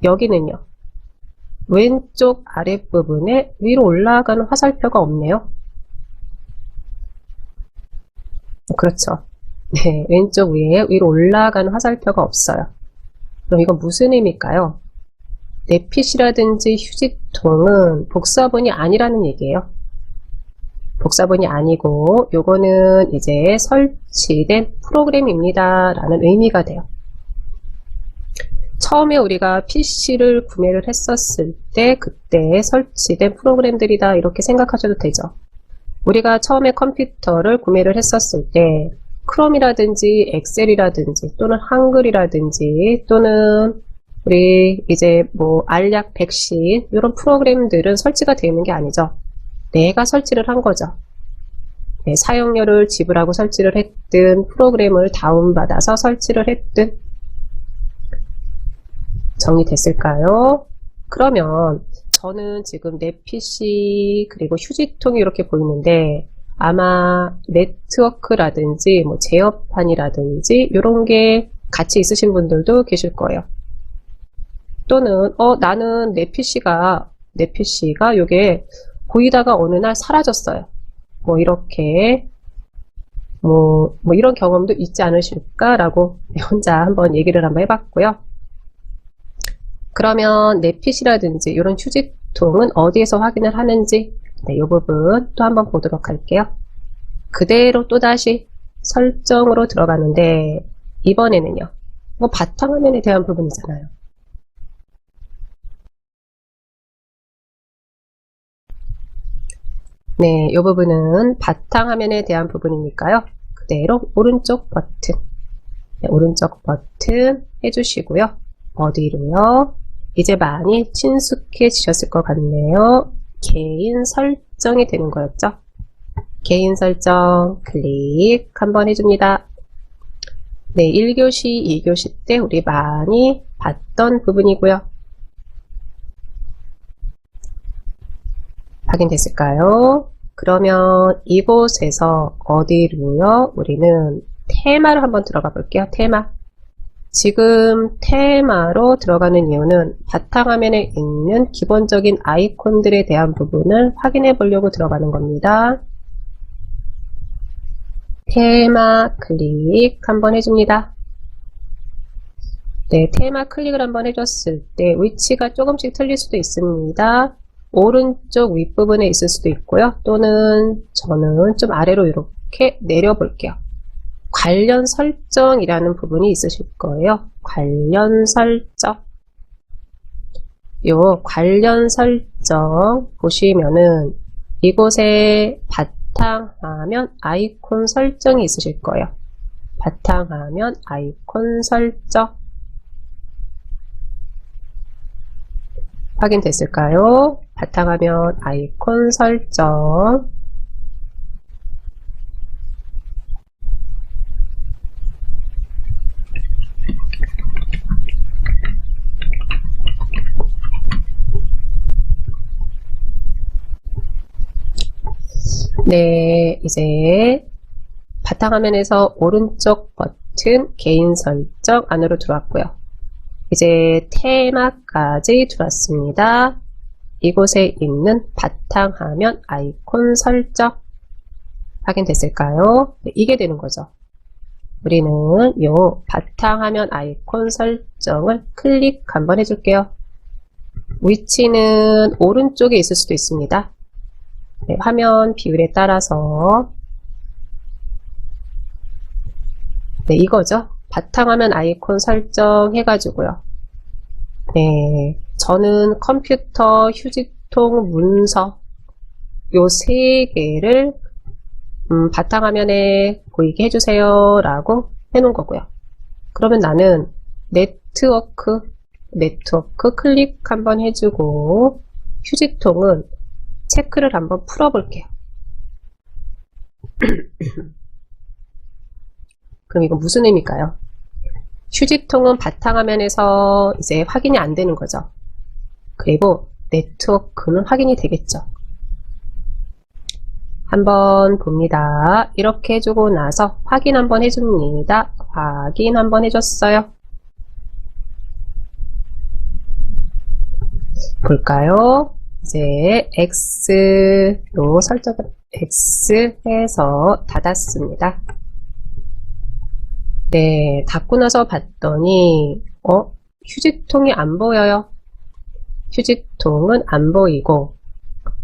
여기는요, 왼쪽 아랫부분에 위로 올라가는 화살표가 없네요. 그렇죠. 네, 왼쪽 위에 위로 올라가는 화살표가 없어요. 그럼 이건 무슨 의미일까요? 내 PC라든지 휴지통은 복사본이 아니라는 얘기예요. 복사본이 아니고 요거는 이제 설치된 프로그램입니다 라는 의미가 돼요. 처음에 우리가 PC를 구매를 했었을 때 그때 설치된 프로그램들이다 이렇게 생각하셔도 되죠. 우리가 처음에 컴퓨터를 구매를 했었을 때 크롬이라든지 엑셀이라든지 또는 한글이라든지 또는 우리 이제 뭐 알약, 백신 이런 프로그램들은 설치가 되어 있는 게 아니죠. 내가 설치를 한 거죠. 네, 사용료를 지불하고 설치를 했든 프로그램을 다운받아서 설치를 했든. 정리됐을까요? 그러면 저는 지금 내 PC 그리고 휴지통이 이렇게 보이는데 아마 네트워크라든지 뭐 제어판이라든지 이런 게 같이 있으신 분들도 계실 거예요. 또는 나는 내 PC가 요게 보이다가 어느 날 사라졌어요. 뭐 이렇게 뭐 이런 경험도 있지 않으실까라고 혼자 한번 얘기를 한번 해봤고요. 그러면 내 PC라든지 이런 휴지통은 어디에서 확인을 하는지 이 부분 또 한번 보도록 할게요. 그대로 또다시 설정으로 들어가는데 이번에는요. 뭐 바탕화면에 대한 부분이잖아요. 네, 이 부분은 바탕화면에 대한 부분이니까요. 그대로 오른쪽 버튼, 네, 오른쪽 버튼 해주시고요. 어디로요? 이제 많이 친숙해지셨을 것 같네요. 개인 설정이 되는 거였죠. 개인 설정 클릭 한번 해줍니다. 네, 1교시, 2교시 때 우리 많이 봤던 부분이고요. 확인됐을까요? 그러면 이곳에서 어디로요? 우리는 테마를 한번 들어가 볼게요. 테마. 지금 테마로 들어가는 이유는 바탕화면에 있는 기본적인 아이콘들에 대한 부분을 확인해 보려고 들어가는 겁니다. 테마 클릭 한번 해줍니다. 네, 테마 클릭을 한번 해줬을 때 위치가 조금씩 틀릴 수도 있습니다. 오른쪽 윗부분에 있을 수도 있고요. 또는 저는 좀 아래로 이렇게 내려볼게요. 관련 설정이라는 부분이 있으실 거예요. 관련 설정. 요 관련 설정 보시면은 이곳에 바탕화면 아이콘 설정이 있으실 거예요. 바탕화면 아이콘 설정. 확인됐을까요? 바탕화면 아이콘 설정. 네, 이제 바탕화면에서 오른쪽 버튼 개인 설정 안으로 들어왔고요. 이제 테마까지 들어왔습니다. 이곳에 있는 바탕화면 아이콘 설정 확인됐을까요? 네, 이게 되는 거죠. 우리는 요 바탕화면 아이콘 설정을 클릭 한번 해줄게요. 위치는 오른쪽에 있을 수도 있습니다. 네, 화면 비율에 따라서 네, 이거죠. 바탕화면 아이콘 설정 해가지고요. 네, 저는 컴퓨터, 휴지통, 문서 요 세 개를 바탕화면에 보이게 해주세요 라고 해놓은 거고요. 그러면 나는 네트워크 클릭 한번 해주고 휴지통은 체크를 한번 풀어볼게요. 그럼 이건 무슨 의미일까요? 휴지통은 바탕화면에서 이제 확인이 안 되는 거죠. 그리고 네트워크는 확인이 되겠죠. 한번 봅니다. 이렇게 해주고 나서 확인 한번 해줍니다. 확인 한번 해줬어요. 볼까요? 이제 X로 설정을 X 해서 닫았습니다. 네, 닫고 나서 봤더니 휴지통이 안 보여요. 휴지통은 안 보이고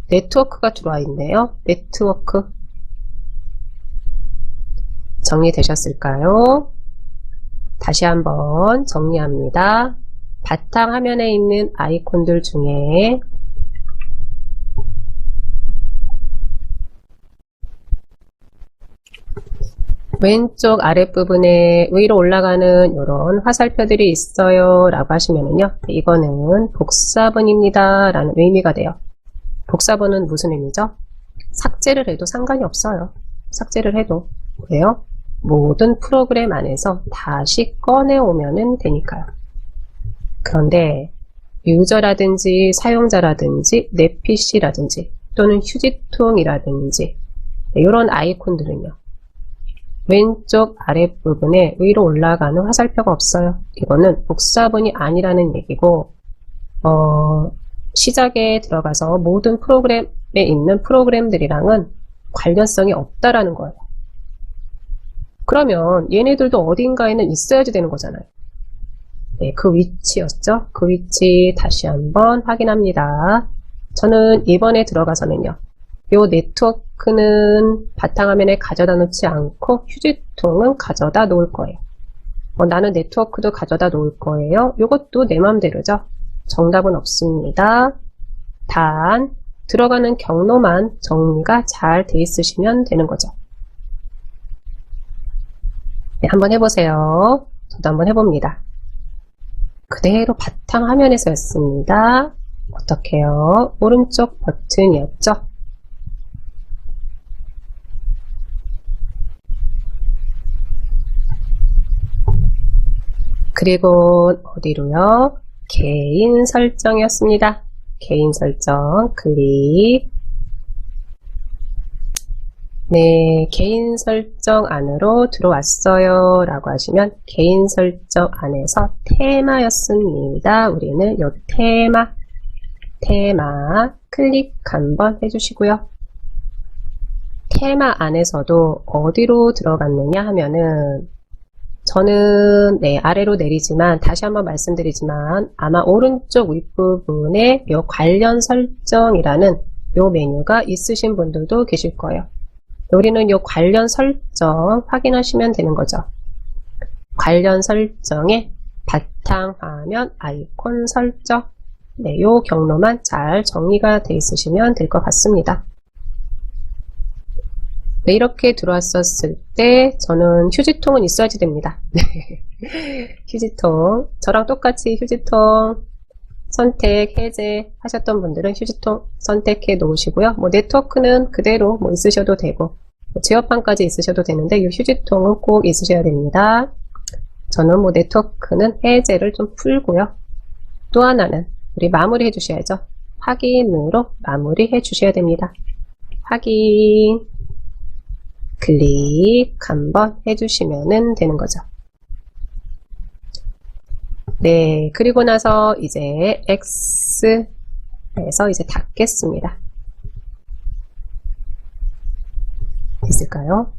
네트워크가 들어와 있네요. 네트워크 정리되셨을까요? 다시 한번 정리합니다. 바탕화면에 있는 아이콘들 중에 왼쪽 아랫부분에 위로 올라가는 이런 화살표들이 있어요 라고 하시면은요, 이거는 복사본입니다 라는 의미가 돼요. 복사본은 무슨 의미죠? 삭제를 해도 상관이 없어요. 삭제를 해도. 왜요? 모든 프로그램 안에서 다시 꺼내오면 되니까요. 그런데 유저라든지 사용자라든지 내 PC라든지 또는 휴지통이라든지 이런 아이콘들은요. 왼쪽 아랫부분에 위로 올라가는 화살표가 없어요. 이거는 복사본이 아니라는 얘기고 시작에 들어가서 모든 프로그램에 있는 프로그램들이랑은 관련성이 없다라는 거예요. 그러면 얘네들도 어딘가에는 있어야지 되는 거잖아요. 네, 그 위치였죠. 그 위치 다시 한번 확인합니다. 저는 이번에 들어가서는요. 요 네트워크는 바탕화면에 가져다 놓지 않고 휴지통은 가져다 놓을 거예요. 나는 네트워크도 가져다 놓을 거예요. 요것도 내 맘대로죠. 정답은 없습니다. 단 들어가는 경로만 정리가 잘 돼 있으시면 되는 거죠. 네, 한번 해보세요. 저도 한번 해봅니다. 그대로 바탕화면에서였습니다. 어떻게요? 오른쪽 버튼이었죠? 그리고 어디로요? 개인 설정이었습니다. 개인 설정 클릭. 네, 개인 설정 안으로 들어왔어요 라고 하시면 개인 설정 안에서 테마였습니다. 우리는 여기 테마 클릭 한번 해주시고요. 테마 안에서도 어디로 들어갔느냐 하면은 저는 아래로 내리지만 다시 한번 말씀드리지만 아마 오른쪽 윗부분에 요 관련 설정이라는 요 메뉴가 있으신 분들도 계실 거예요. 우리는 요 관련 설정 확인하시면 되는 거죠. 관련 설정에 바탕화면 아이콘 설정 네, 요 경로만 잘 정리가 돼 있으시면 될 것 같습니다. 네, 이렇게 들어왔었을 때 저는 휴지통은 있어야지 됩니다. 휴지통 저랑 똑같이 휴지통 선택 해제 하셨던 분들은 휴지통 선택해 놓으시고요. 네트워크는 그대로 있으셔도 되고 제어판까지 있으셔도 되는데 이 휴지통은 꼭 있으셔야 됩니다. 저는 네트워크는 해제를 좀 풀고요. 또 하나는 우리 마무리 해 주셔야죠. 확인으로 마무리 해 주셔야 됩니다. 확인 클릭 한번 해주시면 되는 거죠. 네, 그리고 나서 이제 X에서 이제 닫겠습니다. 됐을까요?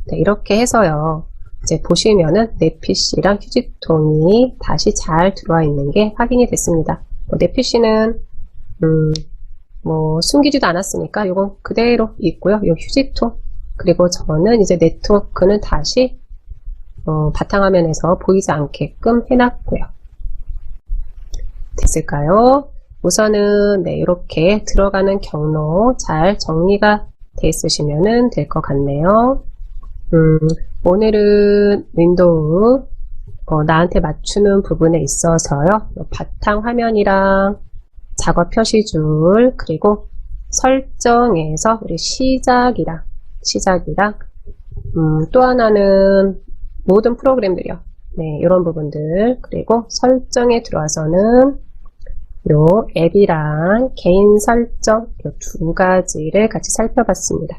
네, 이렇게 해서요. 이제 보시면은 내 PC랑 휴지통이 다시 잘 들어와 있는 게 확인이 됐습니다. 내 PC는 숨기지도 않았으니까 이건 그대로 있고요. 이 휴지통 그리고 저는 이제 네트워크는 다시 바탕화면에서 보이지 않게끔 해놨고요. 됐을까요? 우선은 네, 이렇게 들어가는 경로 잘 정리가 돼 있으시면 될 것 같네요. 오늘은 윈도우 나한테 맞추는 부분에 있어서요. 바탕화면이랑 작업 표시줄 그리고 설정에서 우리 시작이랑 또 하나는 모든 프로그램들이요. 네, 이런 부분들 그리고 설정에 들어와서는 요 앱이랑 개인 설정 요 두 가지를 같이 살펴봤습니다.